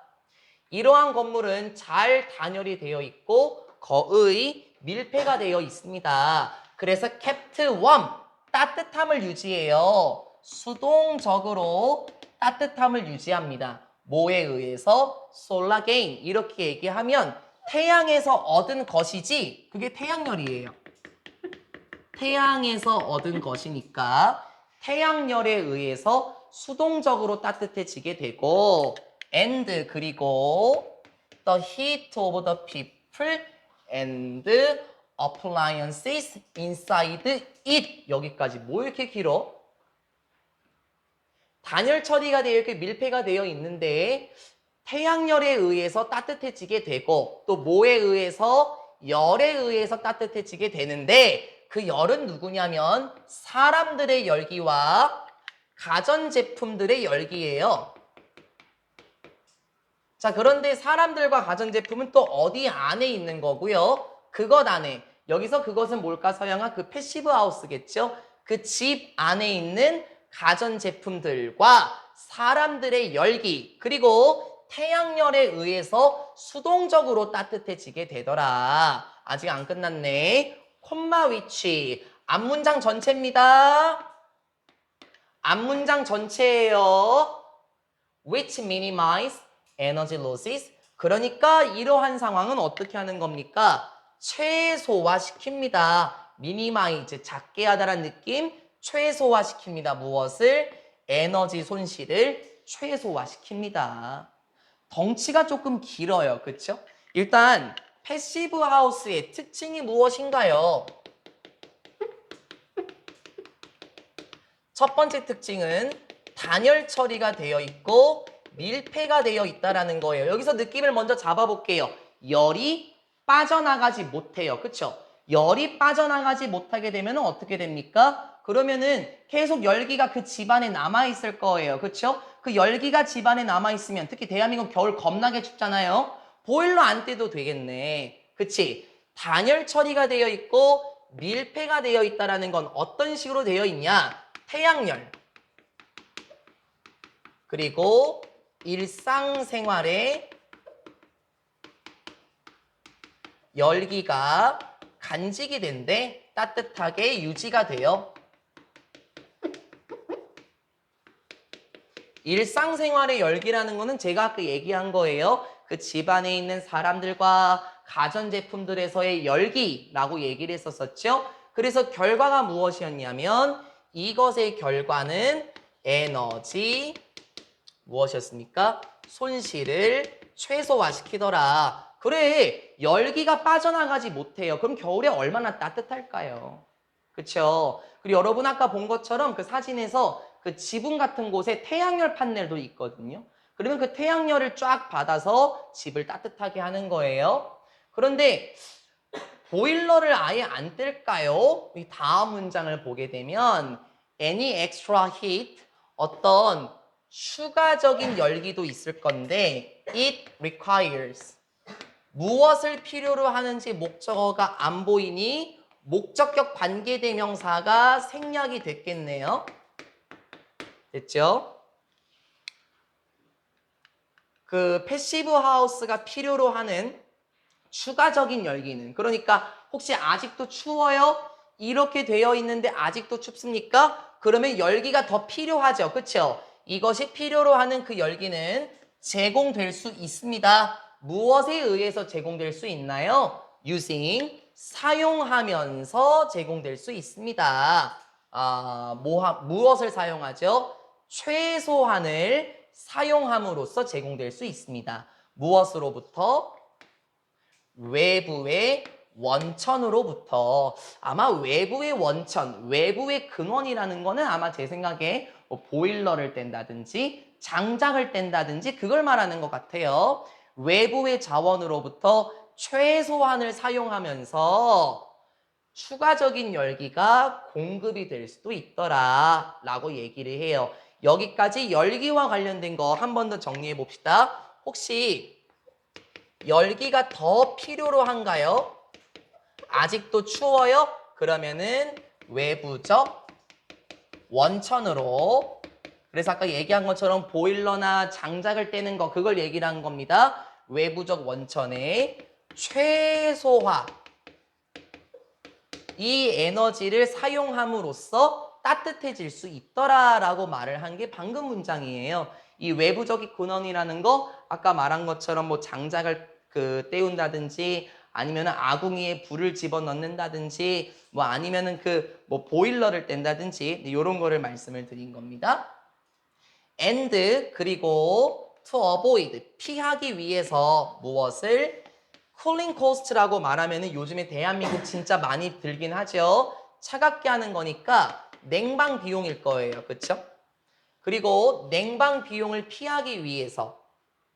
이러한 건물은 잘 단열이 되어 있고 거의 밀폐가 되어 있습니다. 그래서 kept warm, 따뜻함을 유지해요. 수동적으로 따뜻함을 유지합니다. 뭐에 의해서? solar gain. 이렇게 얘기하면 태양에서 얻은 것이지 그게 태양열이에요. 태양에서 얻은 것이니까 태양열에 의해서 수동적으로 따뜻해지게 되고 and 그리고 the heat of the people and appliances inside it 여기까지 뭐 이렇게 길어? 단열 처리가 되어 이렇게 밀폐가 되어 있는데 태양열에 의해서 따뜻해지게 되고 또 뭐에 의해서? 열에 의해서 따뜻해지게 되는데 그 열은 누구냐면 사람들의 열기와 가전제품들의 열기예요. 자, 그런데 사람들과 가전제품은 또 어디 안에 있는 거고요? 그것 안에. 여기서 그것은 뭘까, 서영아? 그 패시브 하우스겠죠? 그 집 안에 있는 가전제품들과 사람들의 열기, 그리고 태양열에 의해서 수동적으로 따뜻해지게 되더라. 아직 안 끝났네. 콤마 위치. 앞문장 전체입니다. 앞문장 전체예요. which minimize energy losses. 그러니까 이러한 상황은 어떻게 하는 겁니까? 최소화시킵니다. minimize, 작게 하다라는 느낌, 최소화시킵니다. 무엇을? 에너지 손실을 최소화시킵니다. 덩치가 조금 길어요. 그렇죠? 일단 패시브 하우스의 특징이 무엇인가요? 첫 번째 특징은 단열 처리가 되어 있고 밀폐가 되어 있다라는 거예요. 여기서 느낌을 먼저 잡아볼게요. 열이 빠져나가지 못해요. 그쵸? 열이 빠져나가지 못하게 되면 어떻게 됩니까? 그러면은 계속 열기가 그 집안에 남아있을 거예요. 그쵸? 그 열기가 집안에 남아있으면 특히 대한민국 겨울 겁나게 춥잖아요. 보일러 안 떼도 되겠네. 그치? 단열 처리가 되어 있고 밀폐가 되어 있다라는 건 어떤 식으로 되어 있냐? 태양열. 그리고 일상생활에 열기가 간직이 된데 따뜻하게 유지가 돼요. 일상생활의 열기라는 거는 제가 아까 얘기한 거예요. 그 집안에 있는 사람들과 가전제품들에서의 열기라고 얘기를 했었었죠. 그래서 결과가 무엇이었냐면 이것의 결과는 에너지 무엇이었습니까? 손실을 최소화시키더라. 그래, 열기가 빠져나가지 못해요. 그럼 겨울에 얼마나 따뜻할까요? 그쵸? 그리고 여러분 아까 본 것처럼 그 사진에서 그 지붕 같은 곳에 태양열 판넬도 있거든요. 그러면 그 태양열을 쫙 받아서 집을 따뜻하게 하는 거예요. 그런데 보일러를 아예 안 뜰까요? 이 다음 문장을 보게 되면 any extra heat 어떤 추가적인 열기도 있을 건데 it requires 무엇을 필요로 하는지 목적어가 안 보이니 목적격 관계대명사가 생략이 됐겠네요. 됐죠? 그 패시브 하우스가 필요로 하는 추가적인 열기는 그러니까 혹시 아직도 추워요? 이렇게 되어 있는데 아직도 춥습니까? 그러면 열기가 더 필요하죠. 그렇죠? 이것이 필요로 하는 그 열기는 제공될 수 있습니다. 무엇에 의해서 제공될 수 있나요? using 사용하면서 제공될 수 있습니다. 무엇을 사용하죠? 최소한을 사용함으로써 제공될 수 있습니다. 무엇으로부터? 외부의 원천으로부터. 아마 외부의 원천, 외부의 근원이라는 거는 아마 제 생각에 뭐 보일러를 뗀다든지 장작을 뗀다든지 그걸 말하는 것 같아요. 외부의 자원으로부터 최소한을 사용하면서 추가적인 열기가 공급이 될 수도 있더라 라고 얘기를 해요. 여기까지 열기와 관련된 거 한 번 더 정리해 봅시다. 혹시 열기가 더 필요로 한가요? 아직도 추워요? 그러면은 외부적 원천으로, 그래서 아까 얘기한 것처럼 보일러나 장작을 떼는 거 그걸 얘기를 한 겁니다. 외부적 원천의 최소화, 이 에너지를 사용함으로써 따뜻해질 수 있더라라고 말을 한 게 방금 문장이에요. 이 외부적인 근원이라는 거 아까 말한 것처럼 뭐 장작을 때운다든지 아니면 아궁이에 불을 집어넣는다든지 뭐 아니면은 뭐 보일러를 뗀다든지 이런 거를 말씀을 드린 겁니다. and 그리고 to avoid 피하기 위해서 무엇을? cooling cost라고 말하면은 요즘에 대한민국 진짜 많이 들긴 하죠. 차갑게 하는 거니까 냉방 비용일 거예요. 그쵸? 그리고 냉방 비용을 피하기 위해서,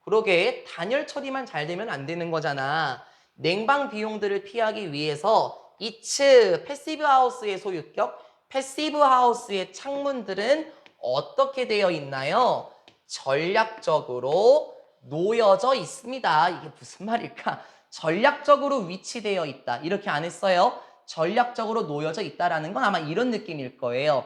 그러게 단열 처리만 잘 되면 안 되는 거잖아. 냉방 비용들을 피하기 위해서 이츠 패시브 하우스의 소유격, 패시브 하우스의 창문들은 어떻게 되어 있나요? 전략적으로 놓여져 있습니다. 이게 무슨 말일까? 전략적으로 위치되어 있다. 이렇게 안 했어요? 전략적으로 놓여져 있다라는 건 아마 이런 느낌일 거예요.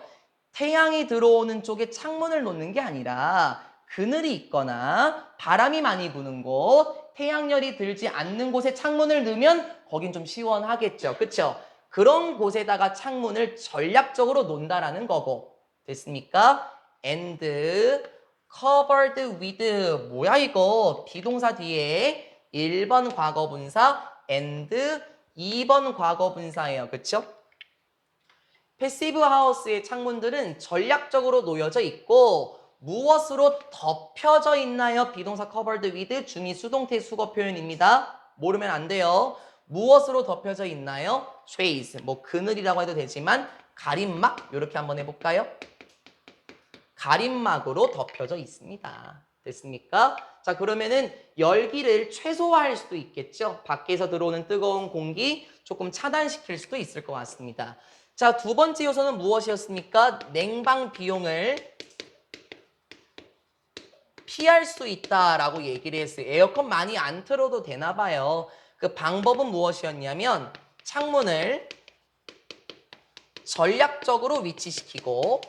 태양이 들어오는 쪽에 창문을 놓는 게 아니라 그늘이 있거나 바람이 많이 부는 곳, 태양열이 들지 않는 곳에 창문을 넣으면 거긴 좀 시원하겠죠. 그쵸? 그런 곳에다가 창문을 전략적으로 놓는다라는 거고. 됐습니까? and covered with 뭐야 이거? 비동사 뒤에 1번 과거분사 and 2번 과거분사예요. 그쵸? 패시브 하우스의 창문들은 전략적으로 놓여져 있고 무엇으로 덮여져 있나요? 비동사 covered with 중위 수동태 수거 표현입니다. 모르면 안 돼요. 무엇으로 덮여져 있나요? shades, 뭐 그늘이라고 해도 되지만 가림막 이렇게 한번 해볼까요? 가림막으로 덮여져 있습니다. 됐습니까? 자, 그러면은 열기를 최소화할 수도 있겠죠. 밖에서 들어오는 뜨거운 공기 조금 차단시킬 수도 있을 것 같습니다. 자, 두 번째 요소는 무엇이었습니까? 냉방 비용을 피할 수 있다라고 얘기를 했어요. 에어컨 많이 안 틀어도 되나 봐요. 그 방법은 무엇이었냐면 창문을 전략적으로 위치시키고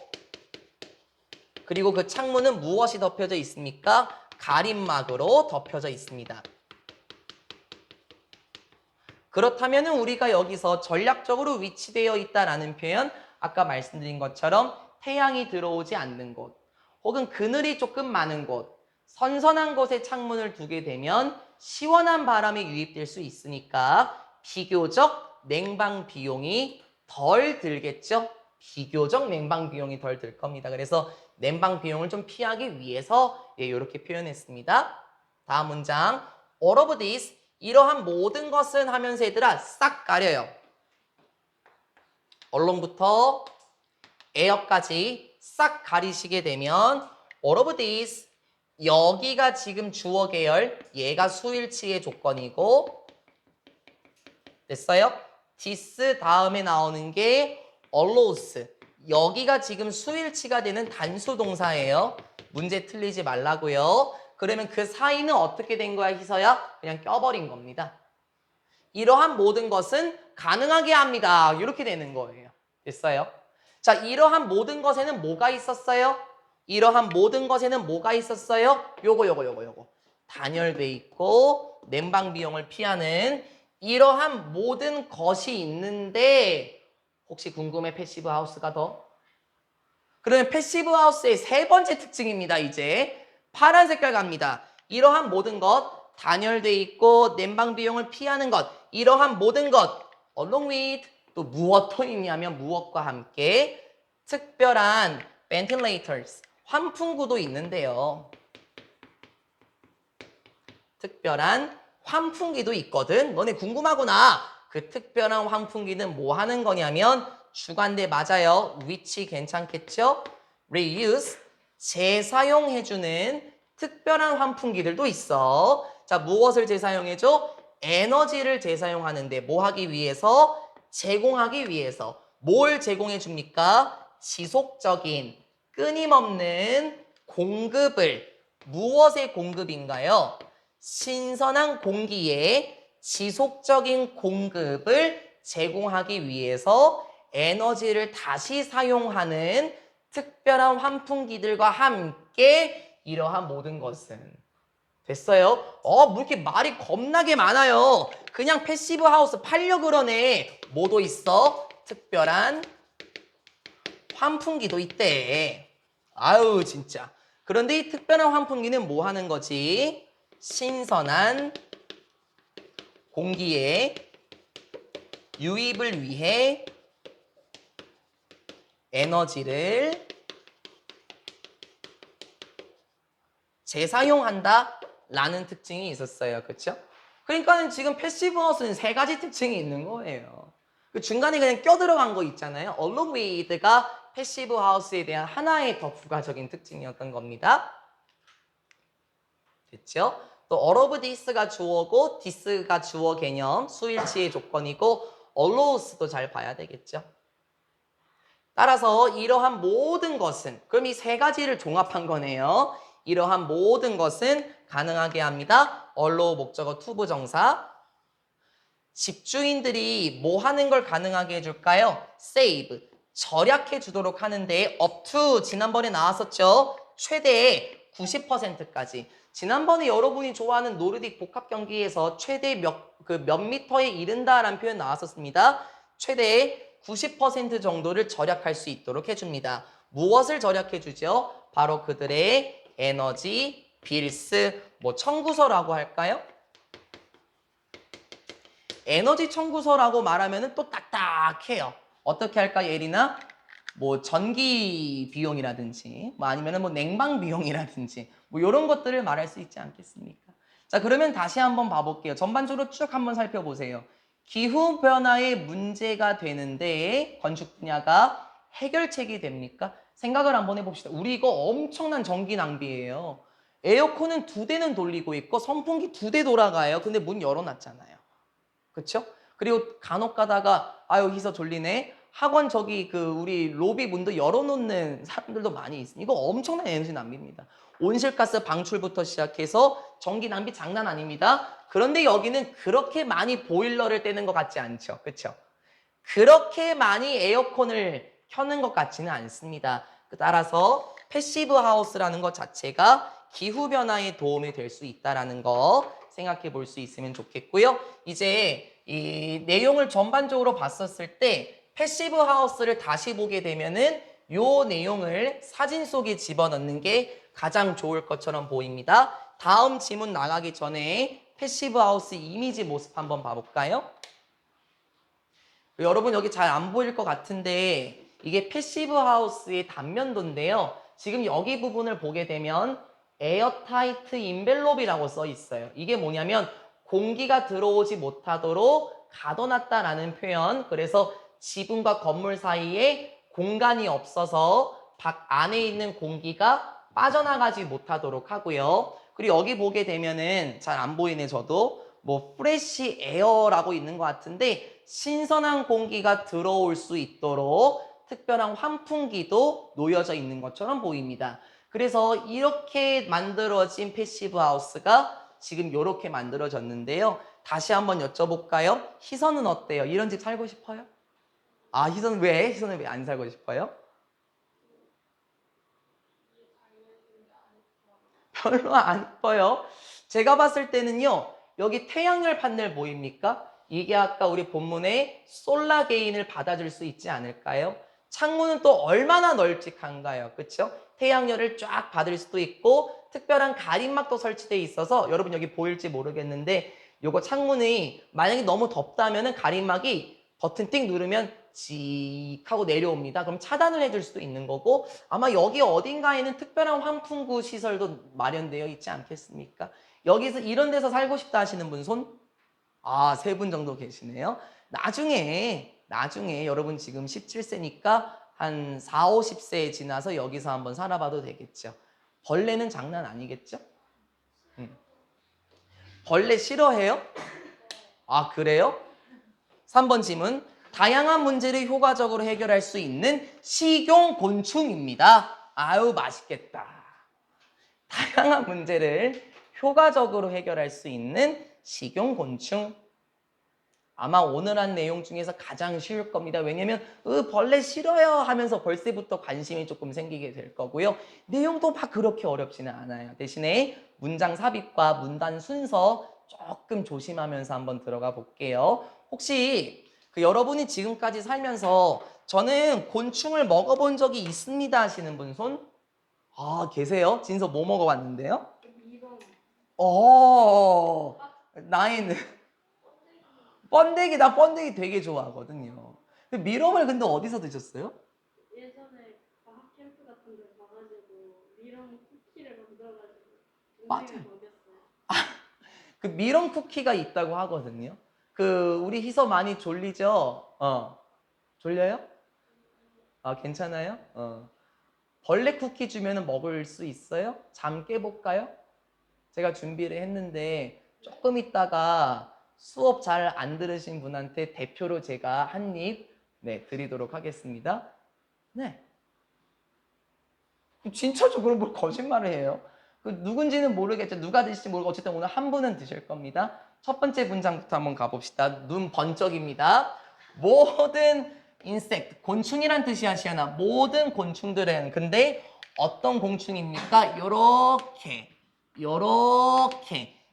그리고 그 창문은 무엇이 덮여져 있습니까? 가림막으로 덮여져 있습니다. 그렇다면 우리가 여기서 전략적으로 위치되어 있다라는 표현, 아까 말씀드린 것처럼 태양이 들어오지 않는 곳 혹은 그늘이 조금 많은 곳, 선선한 곳에 창문을 두게 되면 시원한 바람이 유입될 수 있으니까 비교적 냉방 비용이 덜 들겠죠? 비교적 냉방 비용이 덜 들 겁니다. 그래서 냉방 비용을 좀 피하기 위해서 이렇게 표현했습니다. 다음 문장. All of this, 이러한 모든 것은 하면서 얘들아 싹 가려요. 언론부터 에어까지 싹 가리시게 되면 all of this, 여기가 지금 주어 계열, 얘가 수일치의 조건이고 됐어요? this 다음에 나오는 게 allows, 여기가 지금 수일치가 되는 단수 동사예요. 문제 틀리지 말라고요. 그러면 그 사이는 어떻게 된 거야, 희서야? 그냥 껴버린 겁니다. 이러한 모든 것은 가능하게 합니다. 이렇게 되는 거예요. 됐어요? 자, 이러한 모든 것에는 뭐가 있었어요? 이러한 모든 것에는 뭐가 있었어요? 요거. 단열돼 있고 냉방 비용을 피하는 이러한 모든 것이 있는데 혹시 궁금해? 패시브 하우스가 더? 그러면 패시브 하우스의 세 번째 특징입니다. 이제 파란 색깔 갑니다. 이러한 모든 것, 단열돼 있고 냉방 비용을 피하는 것, 이러한 모든 것 along with 또 무엇도 있냐면 무엇과 함께 특별한 ventilators, 환풍구도 있는데요. 특별한 환풍기도 있거든. 너네 궁금하구나. 그 특별한 환풍기는 뭐 하는 거냐면 주관대 맞아요. 위치 괜찮겠죠? reuse, 재사용해주는 특별한 환풍기들도 있어. 자, 무엇을 재사용해줘? 에너지를 재사용하는데 뭐 하기 위해서? 제공하기 위해서. 뭘 제공해 줍니까? 지속적인, 끊임없는 공급을. 무엇의 공급인가요? 신선한 공기의 지속적인 공급을 제공하기 위해서 에너지를 다시 사용하는 특별한 환풍기들과 함께 이러한 모든 것은 됐어요? 뭐 이렇게 말이 겁나게 많아요. 그냥 패시브 하우스 팔려 그러네. 뭐도 있어? 특별한 환풍기도 있대. 아유 진짜. 그런데 이 특별한 환풍기는 뭐 하는 거지? 신선한 공기의 유입을 위해 에너지를 재사용한다 라는 특징이 있었어요. 그렇죠? 그러니까 지금 패시브 하우스는 세 가지 특징이 있는 거예요. 그 중간에 그냥 껴들어간 거 있잖아요. along with가 패시브 하우스에 대한 하나의 더 부가적인 특징이었던 겁니다. 됐죠? 또 all of this가 주어고 this가 주어 개념, 수일치의 조건이고 allows도 잘 봐야 되겠죠? 따라서 이러한 모든 것은, 그럼 이 세 가지를 종합한 거네요. 이러한 모든 것은 가능하게 합니다. allow 목적어 투부정사. 집주인들이 뭐 하는 걸 가능하게 해줄까요? save, 절약해 주도록 하는데 up to 지난번에 나왔었죠? 최대 90%까지. 지난번에 여러분이 좋아하는 노르딕 복합 경기에서 최대 몇 미터에 이른다라는 표현 나왔었습니다. 최대 90% 정도를 절약할 수 있도록 해줍니다. 무엇을 절약해 주죠? 바로 그들의 에너지, 빌스, 청구서라고 할까요? 에너지 청구서라고 말하면 또 딱딱해요. 어떻게 할까 예린아? 전기 비용이라든지 아니면 냉방 비용이라든지 이런 것들을 말할 수 있지 않겠습니까? 자, 그러면 다시 한번 봐볼게요. 전반적으로 쭉 한번 살펴보세요. 기후변화의 문제가 되는데 건축 분야가 해결책이 됩니까? 생각을 한번 해봅시다. 우리 이거 엄청난 전기 낭비예요. 에어컨은 2대는 돌리고 있고 선풍기 2대 돌아가요. 근데 문 열어놨잖아요. 그쵸? 그리고 간혹 가다가 여기서 졸리네. 학원 우리 로비 문도 열어놓는 사람들도 많이 있으니 이거 엄청난 에너지 낭비입니다. 온실가스 방출부터 시작해서 전기 낭비 장난 아닙니다. 그런데 여기는 그렇게 많이 보일러를 떼는 것 같지 않죠? 그쵸? 그렇게 많이 에어컨을 켜는 것 같지는 않습니다. 따라서 패시브 하우스라는 것 자체가 기후변화에 도움이 될 수 있다는 거 생각해 볼 수 있으면 좋겠고요. 이제 이 내용을 전반적으로 봤었을 때 패시브 하우스를 다시 보게 되면은 요 내용을 사진 속에 집어넣는 게 가장 좋을 것처럼 보입니다. 다음 지문 나가기 전에 패시브 하우스 이미지 모습 한번 봐볼까요? 여러분 여기 잘 안 보일 것 같은데 이게 패시브 하우스의 단면도인데요. 지금 여기 부분을 보게 되면 에어타이트 인벨롭이라고 써 있어요. 이게 뭐냐면 공기가 들어오지 못하도록 가둬놨다라는 표현. 그래서 지붕과 건물 사이에 공간이 없어서 밖 안에 있는 공기가 빠져나가지 못하도록 하고요. 그리고 여기 보게 되면은 잘 안 보이네 저도. 프레시 에어라고 있는 것 같은데 신선한 공기가 들어올 수 있도록 특별한 환풍기도 놓여져 있는 것처럼 보입니다. 그래서 이렇게 만들어진 패시브 하우스가 지금 이렇게 만들어졌는데요. 다시 한번 여쭤볼까요? 희선은 어때요? 이런 집 살고 싶어요? 희선은 왜? 희선은 왜 안 살고 싶어요? 별로 안 이뻐요. 제가 봤을 때는요. 여기 태양열 판넬 보입니까? 이게 아까 우리 본문에 솔라 게인을 받아줄 수 있지 않을까요? 창문은 또 얼마나 널찍한가요? 그쵸? 태양열을 쫙 받을 수도 있고 특별한 가림막도 설치되어 있어서 여러분 여기 보일지 모르겠는데 요거 창문이 만약에 너무 덥다면 가림막이 버튼 띵 누르면 직 하고 내려옵니다. 그럼 차단을 해줄 수도 있는 거고 아마 여기 어딘가에는 특별한 환풍구 시설도 마련되어 있지 않겠습니까? 여기서 이런 데서 살고 싶다 하시는 분 손? 아, 3분 정도 계시네요. 나중에 여러분 지금 17세니까 한 4, 50세 지나서 여기서 한번 살아봐도 되겠죠. 벌레는 장난 아니겠죠? 벌레 싫어해요? 아, 그래요? 3번 질문. 다양한 문제를 효과적으로 해결할 수 있는 식용곤충입니다. 아유, 맛있겠다. 다양한 문제를 효과적으로 해결할 수 있는 식용곤충. 아마 오늘 한 내용 중에서 가장 쉬울 겁니다. 왜냐면 벌레 싫어요 하면서 벌써부터 관심이 조금 생기게 될 거고요. 내용도 막 그렇게 어렵지는 않아요. 대신에 문장 삽입과 문단 순서 조금 조심하면서 한번 들어가 볼게요. 혹시 여러분이 지금까지 살면서 저는 곤충을 먹어본 적이 있습니다 하시는 분 손? 아, 계세요? 진서 뭐 먹어봤는데요? 미럼. 나이는 번데기, 나 번데기 되게 좋아하거든요. 미럼을 근데 어디서 드셨어요? 예전에 과학 캠프 같은 데 가가지고 미럼 쿠키를 만들어가지고 맞아요. 동생이 먹였어요. 그 미럼 쿠키가 있다고 하거든요. 우리 희서 많이 졸리죠? 졸려요? 아, 괜찮아요? 벌레 쿠키 주면은 먹을 수 있어요? 잠 깨볼까요? 제가 준비를 했는데 조금 있다가 수업 잘 안 들으신 분한테 대표로 제가 한 입 드리도록 하겠습니다. 네. 진짜죠? 그럼 뭘 거짓말을 해요? 누군지는 모르겠죠. 누가 드실지 모르고 어쨌든 오늘 한 분은 드실 겁니다. 첫 번째 문장부터 한번 가봅시다. 눈 번쩍입니다. 모든 인섹트, 곤충이란 뜻이 하시나 모든 곤충들은 근데 어떤 곤충입니까? 요렇게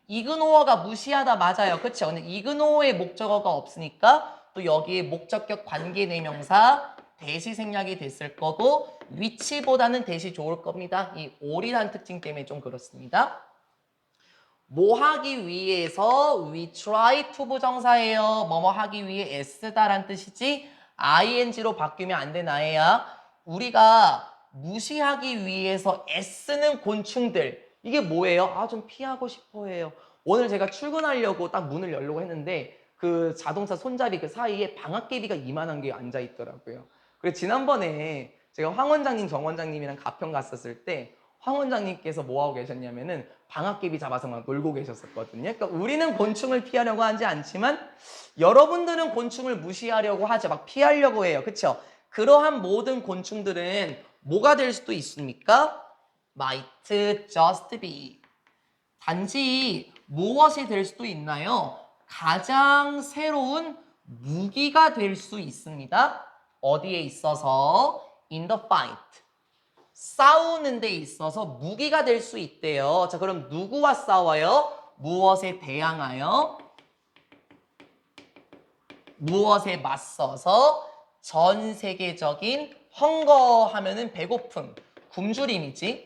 이그노어가 무시하다 맞아요. 그렇죠? 근데 이그노어의 목적어가 없으니까 또 여기에 목적격 관계대명사 대시 생략이 됐을 거고 위치보다는 대시 좋을 겁니다. 이 all이라는 특징 때문에 좀 그렇습니다. 뭐 하기 위해서 we try to 부정사예요. 뭐뭐 하기 위해 애쓰다란 뜻이지 ing로 바뀌면 안 돼 나예야. 우리가 무시하기 위해서 애쓰는 곤충들 이게 뭐예요? 아, 좀 피하고 싶어 해요. 오늘 제가 출근하려고 딱 문을 열려고 했는데 그 자동차 손잡이 그 사이에 방앗개비가 이만한 게 앉아 있더라고요. 그래서 지난번에 제가 황 원장님, 정 원장님이랑 가평 갔었을 때 황 원장님께서 뭐 하고 계셨냐면은 방앗개비 잡아서 막 놀고 계셨었거든요. 그러니까 우리는 곤충을 피하려고 하지 않지만 여러분들은 곤충을 무시하려고 하죠. 막 피하려고 해요. 그렇죠? 그러한 모든 곤충들은 뭐가 될 수도 있습니까? Might just be. 단지 무엇이 될 수도 있나요? 가장 새로운 무기가 될 수 있습니다. 어디에 있어서? In the fight. 싸우는 데 있어서 무기가 될 수 있대요. 자, 그럼 누구와 싸워요? 무엇에 대항하여? 무엇에 맞서서? 전 세계적인 헝거 하면은 배고픔, 굶주림이지.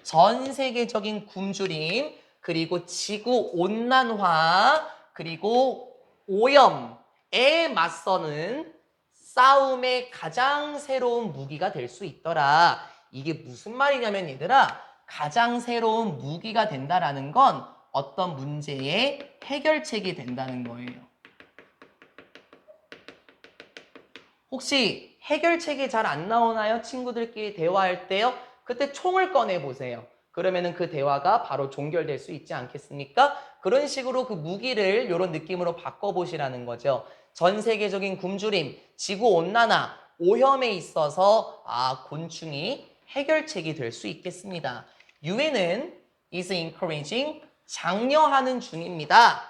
전 세계적인 굶주림, 그리고 지구 온난화, 그리고 오염에 맞서는 싸움의 가장 새로운 무기가 될 수 있더라. 이게 무슨 말이냐면 얘들아, 가장 새로운 무기가 된다라는 건 어떤 문제의 해결책이 된다는 거예요. 혹시 해결책이 잘 안 나오나요? 친구들끼리 대화할 때요? 그때 총을 꺼내보세요. 그러면은 그 대화가 바로 종결될 수 있지 않겠습니까? 그런 식으로 그 무기를 이런 느낌으로 바꿔보시라는 거죠. 전 세계적인 굶주림, 지구온난화, 오염에 있어서 곤충이 해결책이 될 수 있겠습니다. 유엔은 is encouraging, 장려하는 중입니다.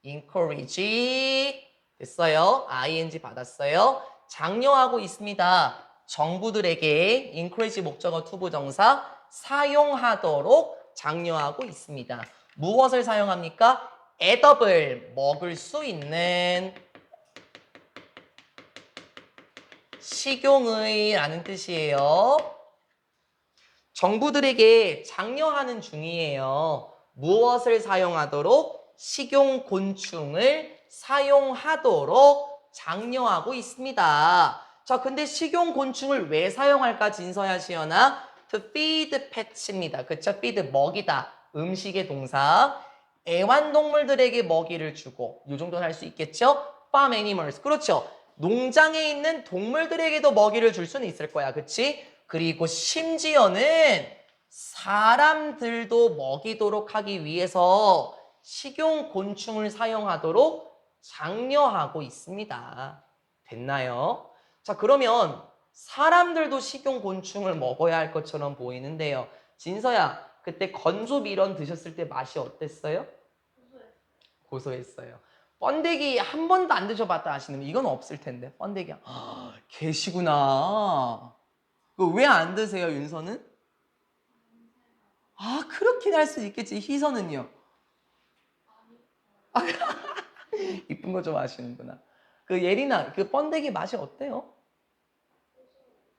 encourage 됐어요. ing 받았어요. 장려하고 있습니다. 정부들에게 encourage 목적어 투부정사 사용하도록 장려하고 있습니다. 무엇을 사용합니까? edible, 먹을 수 있는 식용의 라는 뜻이에요. 정부들에게 장려하는 중이에요. 무엇을 사용하도록? 식용곤충을 사용하도록 장려하고 있습니다. 자, 근데 식용곤충을 왜 사용할까, 진서야, 시연아? To feed pets입니다. 그쵸? feed, 먹이다. 음식의 동사. 애완동물들에게 먹이를 주고, 이 정도는 할 수 있겠죠? farm animals. 그렇죠. 농장에 있는 동물들에게도 먹이를 줄 수는 있을 거야. 그치? 그리고 심지어는 사람들도 먹이도록 하기 위해서 식용곤충을 사용하도록 장려하고 있습니다. 됐나요? 자, 그러면 사람들도 식용곤충을 먹어야 할 것처럼 보이는데요. 진서야, 그때 건조 밀원 드셨을 때 맛이 어땠어요? 고소했어요. 번데기 한 번도 안 드셔봤다 하시는 분 이건 없을 텐데. 번데기 계시구나. 왜 안 드세요, 윤서는? 아, 그렇긴 할 수 있겠지. 희서는요? 이쁜 거 좀 아시는구나. 그 예린아, 그 번데기 맛이 어때요?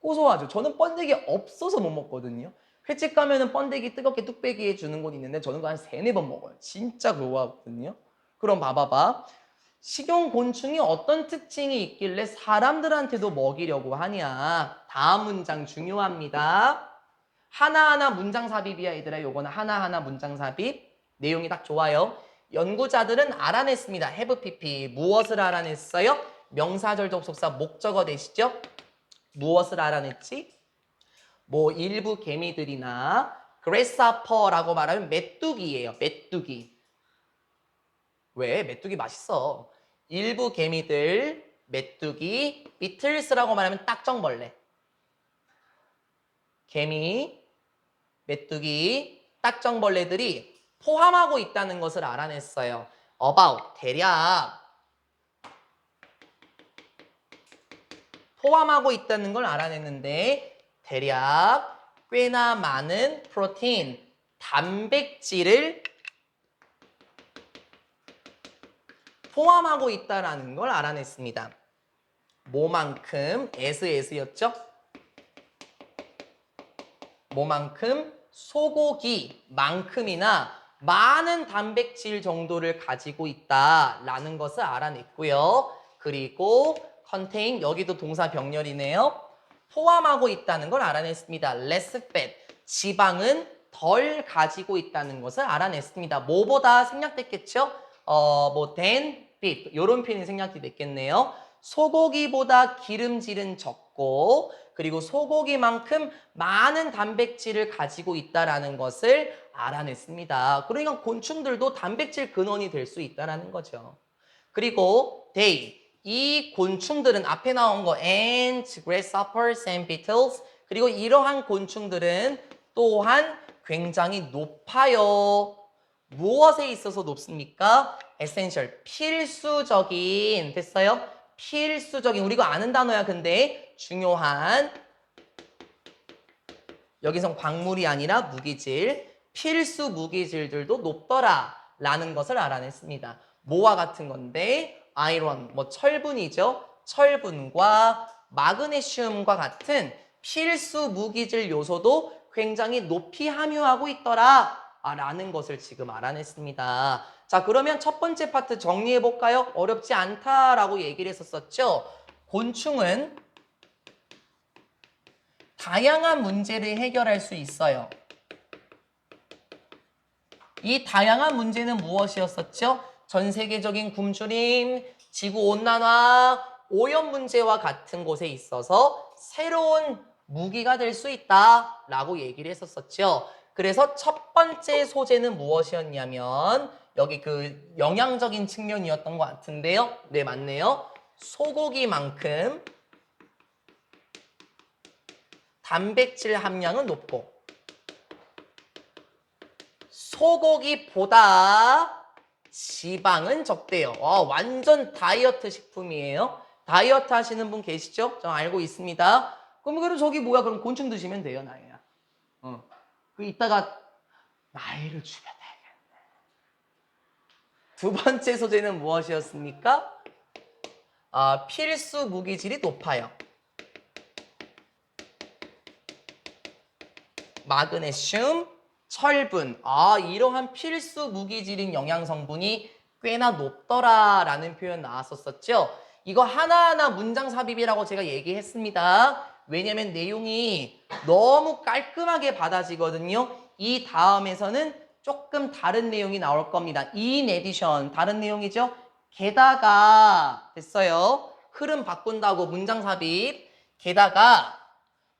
고소하죠. 저는 번데기 없어서 못 먹거든요. 횟집 가면은 번데기 뜨겁게 뚝배기에 주는 곳 있는데 저는 그거 한 3-4번 먹어요. 진짜 좋아하거든요. 그럼 봐봐봐. 식용곤충이 어떤 특징이 있길래 사람들한테도 먹이려고 하냐. 다음 문장 중요합니다. 하나하나 문장 삽입이야, 얘들아. 요거는 하나하나 문장 삽입. 내용이 딱 좋아요. 연구자들은 알아냈습니다. have pp. 무엇을 알아냈어요? 명사절 접속사 목적어 되시죠? 무엇을 알아냈지? 뭐 일부 개미들이나 grasshopper라고 말하면 메뚜기예요. 메뚜기. 왜? 메뚜기 맛있어. 일부 개미들, 메뚜기, beetles라고 말하면 딱정벌레. 개미, 메뚜기, 딱정벌레들이 포함하고 있다는 것을 알아냈어요. about, 대략 포함하고 있다는 걸 알아냈는데 대략 꽤나 많은 프로틴, 단백질을 포함하고 있다는 걸 알아냈습니다. 뭐만큼? s였죠? 뭐만큼? 소고기만큼이나 많은 단백질 정도를 가지고 있다라는 것을 알아냈고요. 그리고 contain, 여기도 동사 병렬이네요. 포함하고 있다는 걸 알아냈습니다. less fat, 지방은 덜 가지고 있다는 것을 알아냈습니다. 뭐보다 생략됐겠죠? than beef, 이런 표현이 생략이 됐겠네요. 소고기보다 기름질은 적고 그리고 소고기만큼 많은 단백질을 가지고 있다는 것을 알아냈습니다. 그러니까 곤충들도 단백질 근원이 될 수 있다는 거죠. 그리고 they, 이 곤충들은 앞에 나온 거 ants, grasshoppers, and beetles 그리고 이러한 곤충들은 또한 굉장히 높아요. 무엇에 있어서 높습니까? essential, 필수적인, 됐어요? 필수적인, 우리가 아는 단어야. 근데 중요한, 여기선 광물이 아니라 무기질, 필수 무기질들도 높더라 라는 것을 알아냈습니다. 뭐와 같은 건데 아이론, 철분이죠. 철분과 마그네슘과 같은 필수 무기질 요소도 굉장히 높이 함유하고 있더라 라는 것을 지금 알아냈습니다. 자, 그러면 첫 번째 파트 정리해 볼까요? 어렵지 않다라고 얘기를 했었죠. 곤충은 다양한 문제를 해결할 수 있어요. 이 다양한 문제는 무엇이었었죠? 전 세계적인 굶주림, 지구온난화, 오염 문제와 같은 곳에 있어서 새로운 무기가 될 수 있다라고 얘기를 했었었죠. 그래서 첫 번째 소재는 무엇이었냐면 여기 그 영양적인 측면이었던 것 같은데요. 네, 맞네요. 소고기만큼 단백질 함량은 높고 소고기보다 지방은 적대요. 완전 다이어트 식품이에요. 다이어트 하시는 분 계시죠? 저 알고 있습니다. 그럼 저기 뭐야? 그럼 곤충 드시면 돼요, 나이야. 그 이따가 나이를 줄여야겠네. 두 번째 소재는 무엇이었습니까? 필수 무기질이 높아요. 마그네슘, 철분. 이러한 필수 무기질인 영양 성분이 꽤나 높더라라는 표현 나왔었죠. 이거 하나하나 문장 삽입이라고 제가 얘기했습니다. 왜냐면 내용이 너무 깔끔하게 받아지거든요. 이 다음에서는 조금 다른 내용이 나올 겁니다. in addition, 다른 내용이죠. 게다가 됐어요. 흐름 바꾼다고 문장 삽입. 게다가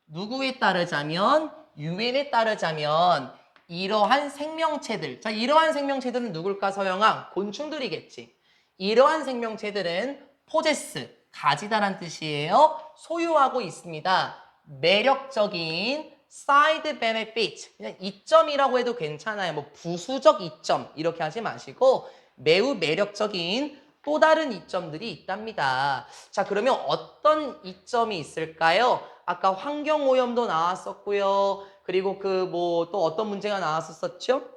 누구에 따르자면 유엔에 따르자면 이러한 생명체들. 자, 이러한 생명체들은 누굴까 서영아? 곤충들이겠지. 이러한 생명체들은 포제스, 가지다란 뜻이에요. 소유하고 있습니다. 매력적인 side benefit. 그냥 이점이라고 해도 괜찮아요. 뭐 부수적 이점 이렇게 하지 마시고 매우 매력적인 또 다른 이점들이 있답니다. 자, 그러면 어떤 이점이 있을까요? 아까 환경오염도 나왔었고요. 그리고 그 뭐 또 어떤 문제가 나왔었죠?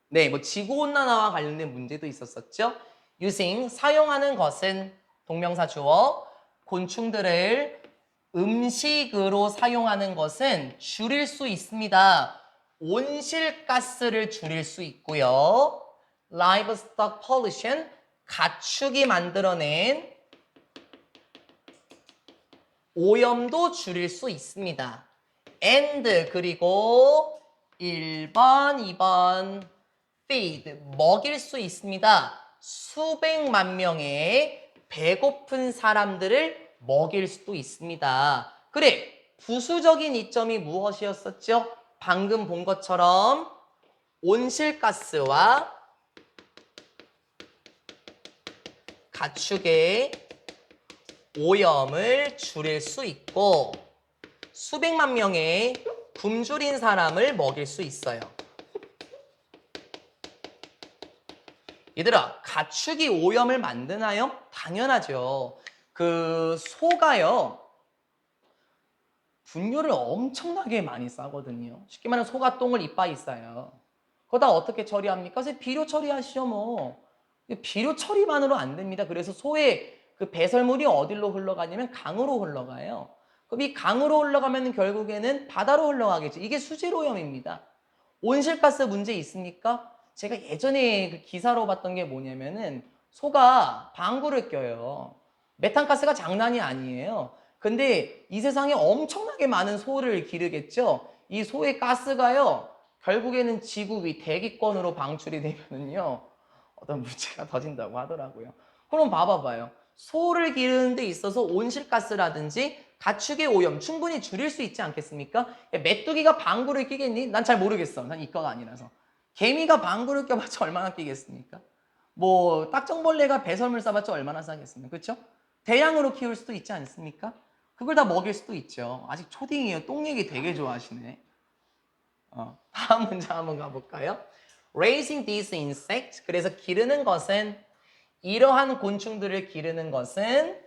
네, 뭐 지구온난화와 관련된 문제도 있었었죠. using, 사용하는 것은 동명사 주어, 곤충들을 음식으로 사용하는 것은 줄일 수 있습니다. 온실가스를 줄일 수 있고요. livestock pollution, 가축이 만들어낸 오염도 줄일 수 있습니다. and 그리고 1번, 2번 feed, 먹일 수 있습니다. 수백만 명의 배고픈 사람들을 먹일 수도 있습니다. 그래, 부수적인 이점이 무엇이었었죠? 방금 본 것처럼 온실가스와 가축의 오염을 줄일 수 있고 수백만 명의 굶주린 사람을 먹일 수 있어요. 얘들아, 가축이 오염을 만드나요? 당연하죠. 그 소가요, 분뇨를 엄청나게 많이 싸거든요. 쉽게 말하면 소가 똥을 이빠이 싸요. 그러다 어떻게 처리합니까? 그래서 비료 처리하시죠 뭐. 비료 처리만으로 안 됩니다. 그래서 소의 그 배설물이 어디로 흘러가냐면 강으로 흘러가요. 그럼 이 강으로 흘러가면 결국에는 바다로 흘러가겠죠. 이게 수질오염입니다. 온실가스 문제 있습니까? 제가 예전에 그 기사로 봤던 게 뭐냐면은 소가 방구를 껴요. 메탄가스가 장난이 아니에요. 근데 이 세상에 엄청나게 많은 소를 기르겠죠. 이 소의 가스가요, 결국에는 지구 위 대기권으로 방출이 되면은요, 어떤 문제가 터진다고 하더라고요. 그럼 봐봐요. 소를 기르는 데 있어서 온실가스라든지 가축의 오염 충분히 줄일 수 있지 않겠습니까? 메뚜기가 방구를 끼겠니? 난 잘 모르겠어. 난 이과가 아니라서. 개미가 방구를 껴봤자 얼마나 끼겠습니까? 뭐 딱정벌레가 배설물 싸봤자 얼마나 싸겠습니까? 그렇죠? 대량으로 키울 수도 있지 않습니까? 그걸 다 먹일 수도 있죠. 아직 초딩이에요. 똥 얘기 되게 좋아하시네. 다음 문제 한번 가볼까요? Raising these insects. 그래서 기르는 것은, 이러한 곤충들을 기르는 것은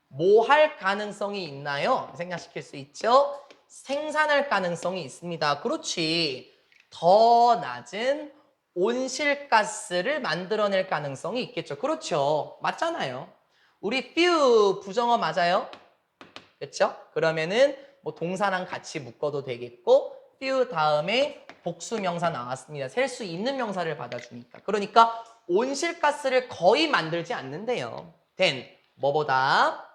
뭐 할 가능성이 있나요? 생략시킬 수 있죠? 생산할 가능성이 있습니다. 그렇지. 더 낮은 온실가스를 만들어낼 가능성이 있겠죠. 그렇죠. 맞잖아요. 우리 few 부정어 맞아요? 그렇죠? 그러면은 뭐 동사랑 같이 묶어도 되겠고 few 다음에 복수명사 나왔습니다. 셀 수 있는 명사를 받아주니까. 그러니까 온실가스를 거의 만들지 않는데요. then 뭐보다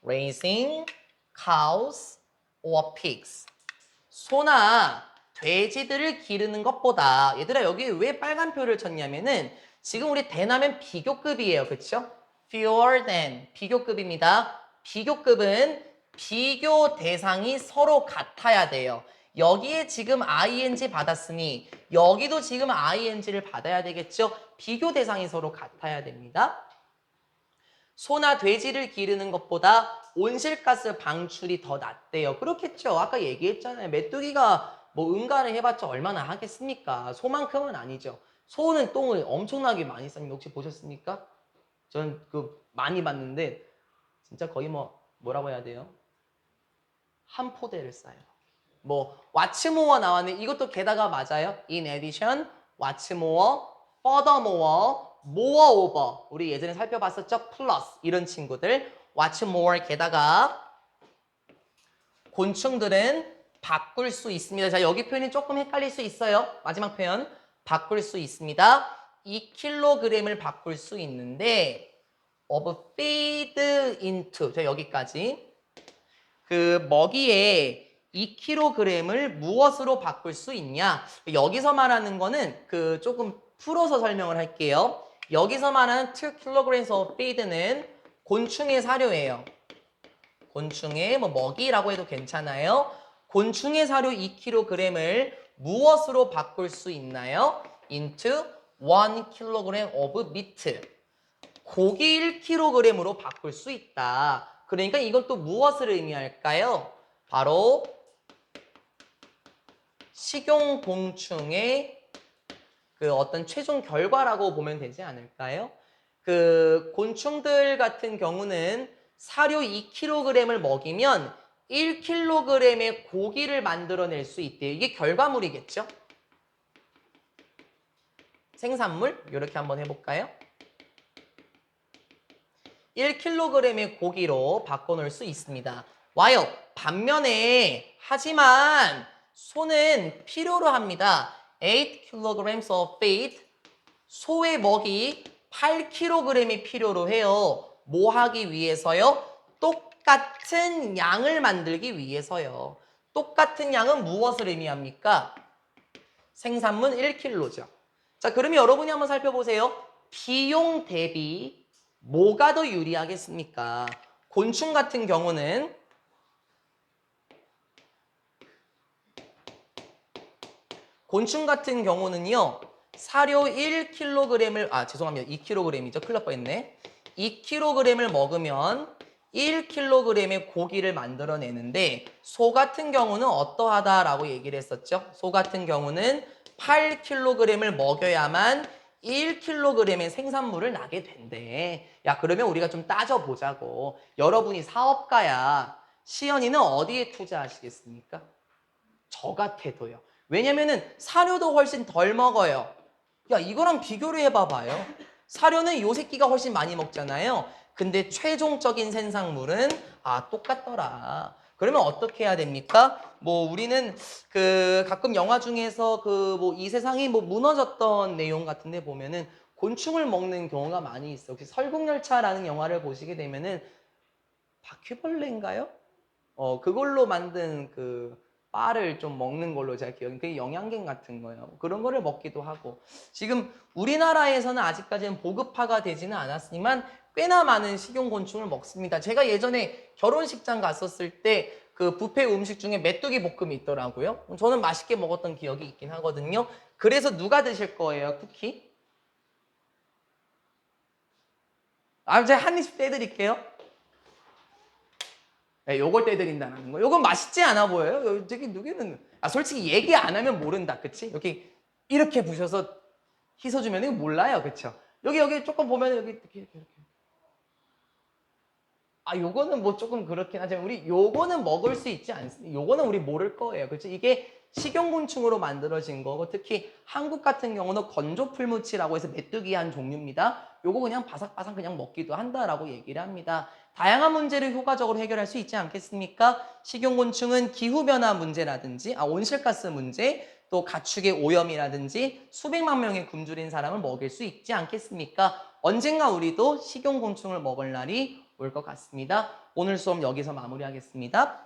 raising cows or pigs. 소나 돼지들을 기르는 것보다, 얘들아 여기 왜 빨간 표를 쳤냐면은 지금 우리 대나면 비교급이에요. 그쵸? fewer than 비교급입니다. 비교급은 비교 대상이 서로 같아야 돼요. 여기에 지금 ing 받았으니 여기도 지금 ing를 받아야 되겠죠? 비교 대상이 서로 같아야 됩니다. 소나 돼지를 기르는 것보다 온실가스 방출이 더 낫대요. 그렇겠죠. 아까 얘기했잖아요. 메뚜기가 뭐 응가를 해봤자 얼마나 하겠습니까? 소만큼은 아니죠. 소는 똥을 엄청나게 많이 쌉니다. 혹시 보셨습니까? 저는 그 많이 봤는데 진짜 거의 뭐라고 해야 돼요? 한 포대를 싸요. 뭐 what's more 나왔네. 이것도 게다가 맞아요. In addition, what's more, furthermore, moreover. 우리 예전에 살펴봤었죠? plus 이런 친구들. what's more 게다가 곤충들은 바꿀 수 있습니다. 자, 여기 표현이 조금 헷갈릴 수 있어요. 마지막 표현. 바꿀 수 있습니다. 2kg을 바꿀 수 있는데 of feed into. 자, 여기까지. 그 먹이에 2kg을 무엇으로 바꿀 수 있냐? 여기서 말하는 거는 그 조금 풀어서 설명을 할게요. 여기서 말하는 2kg of feed는 곤충의 사료예요. 곤충의 뭐 먹이라고 해도 괜찮아요. 곤충의 사료 2kg을 무엇으로 바꿀 수 있나요? into 1kg of meat. 고기 1kg으로 바꿀 수 있다. 그러니까 이건 또 무엇을 의미할까요? 바로 식용곤충의 그 어떤 최종 결과라고 보면 되지 않을까요? 그 곤충들 같은 경우는 사료 2kg을 먹이면 1kg의 고기를 만들어낼 수 있대요. 이게 결과물이겠죠? 생산물? 이렇게 한번 해볼까요? 1kg의 고기로 바꿔놓을 수 있습니다. while 반면에 하지만 소는 필요로 합니다. 8kg of feed 소의 먹이 8kg이 필요로 해요. 뭐 하기 위해서요? 똑같은 양을 만들기 위해서요. 똑같은 양은 무엇을 의미합니까? 생산물 1kg죠. 자, 그러면 여러분이 한번 살펴보세요. 비용 대비 뭐가 더 유리하겠습니까? 곤충 같은 경우는 요 사료 1kg을 죄송합니다. 2kg이죠. 큰일 날 뻔했네. 2kg을 먹으면 1kg의 고기를 만들어내는데 소 같은 경우는 어떠하다라고 얘기를 했었죠. 소 같은 경우는 8kg을 먹여야만 1kg의 생산물을 나게 된대. 야, 그러면 우리가 좀 따져보자고. 여러분이 사업가야. 시연이는 어디에 투자하시겠습니까? 저 같아도요. 왜냐면은 사료도 훨씬 덜 먹어요. 야, 이거랑 비교를 해봐봐요. 사료는 요 새끼가 훨씬 많이 먹잖아요. 근데 최종적인 생산물은 똑같더라. 그러면 어떻게 해야 됩니까? 뭐 우리는 그 가끔 영화 중에서 그 뭐 이 세상이 뭐 무너졌던 내용 같은데 보면은 곤충을 먹는 경우가 많이 있어. 혹시 설국열차라는 영화를 보시게 되면은 바퀴벌레인가요? 그걸로 만든 그 바를 좀 먹는 걸로 제가 기억해. 그게 영양갱 같은 거예요. 그런 거를 먹기도 하고. 지금 우리나라에서는 아직까지는 보급화가 되지는 않았지만 꽤나 많은 식용곤충을 먹습니다. 제가 예전에 결혼식장 갔었을 때 그 뷔페 음식 중에 메뚜기 볶음이 있더라고요. 저는 맛있게 먹었던 기억이 있긴 하거든요. 그래서 누가 드실 거예요, 쿠키? 제가 한 입씩 떼드릴게요. 네, 요걸 떼드린다는 거. 요건 맛있지 않아 보여요? 저기 누구는 솔직히 얘기 안 하면 모른다, 그치? 여기 이렇게 부셔서 씻어주면 이거 몰라요, 그쵸? 여기 조금 보면 여기 이렇게. 요거는 뭐 조금 그렇긴 하지만 우리 요거는 먹을 수 있지 않습니까? 요거는 우리 모를 거예요, 그치? 이게 식용곤충으로 만들어진 거고 특히 한국 같은 경우는 건조풀무치라고 해서 메뚜기 한 종류입니다. 요거 그냥 바삭바삭 그냥 먹기도 한다라고 얘기를 합니다. 다양한 문제를 효과적으로 해결할 수 있지 않겠습니까? 식용곤충은 기후변화 문제라든지 온실가스 문제 또 가축의 오염이라든지 수백만 명의 굶주린 사람을 먹일 수 있지 않겠습니까? 언젠가 우리도 식용곤충을 먹을 날이 올 것 같습니다. 오늘 수업 여기서 마무리하겠습니다.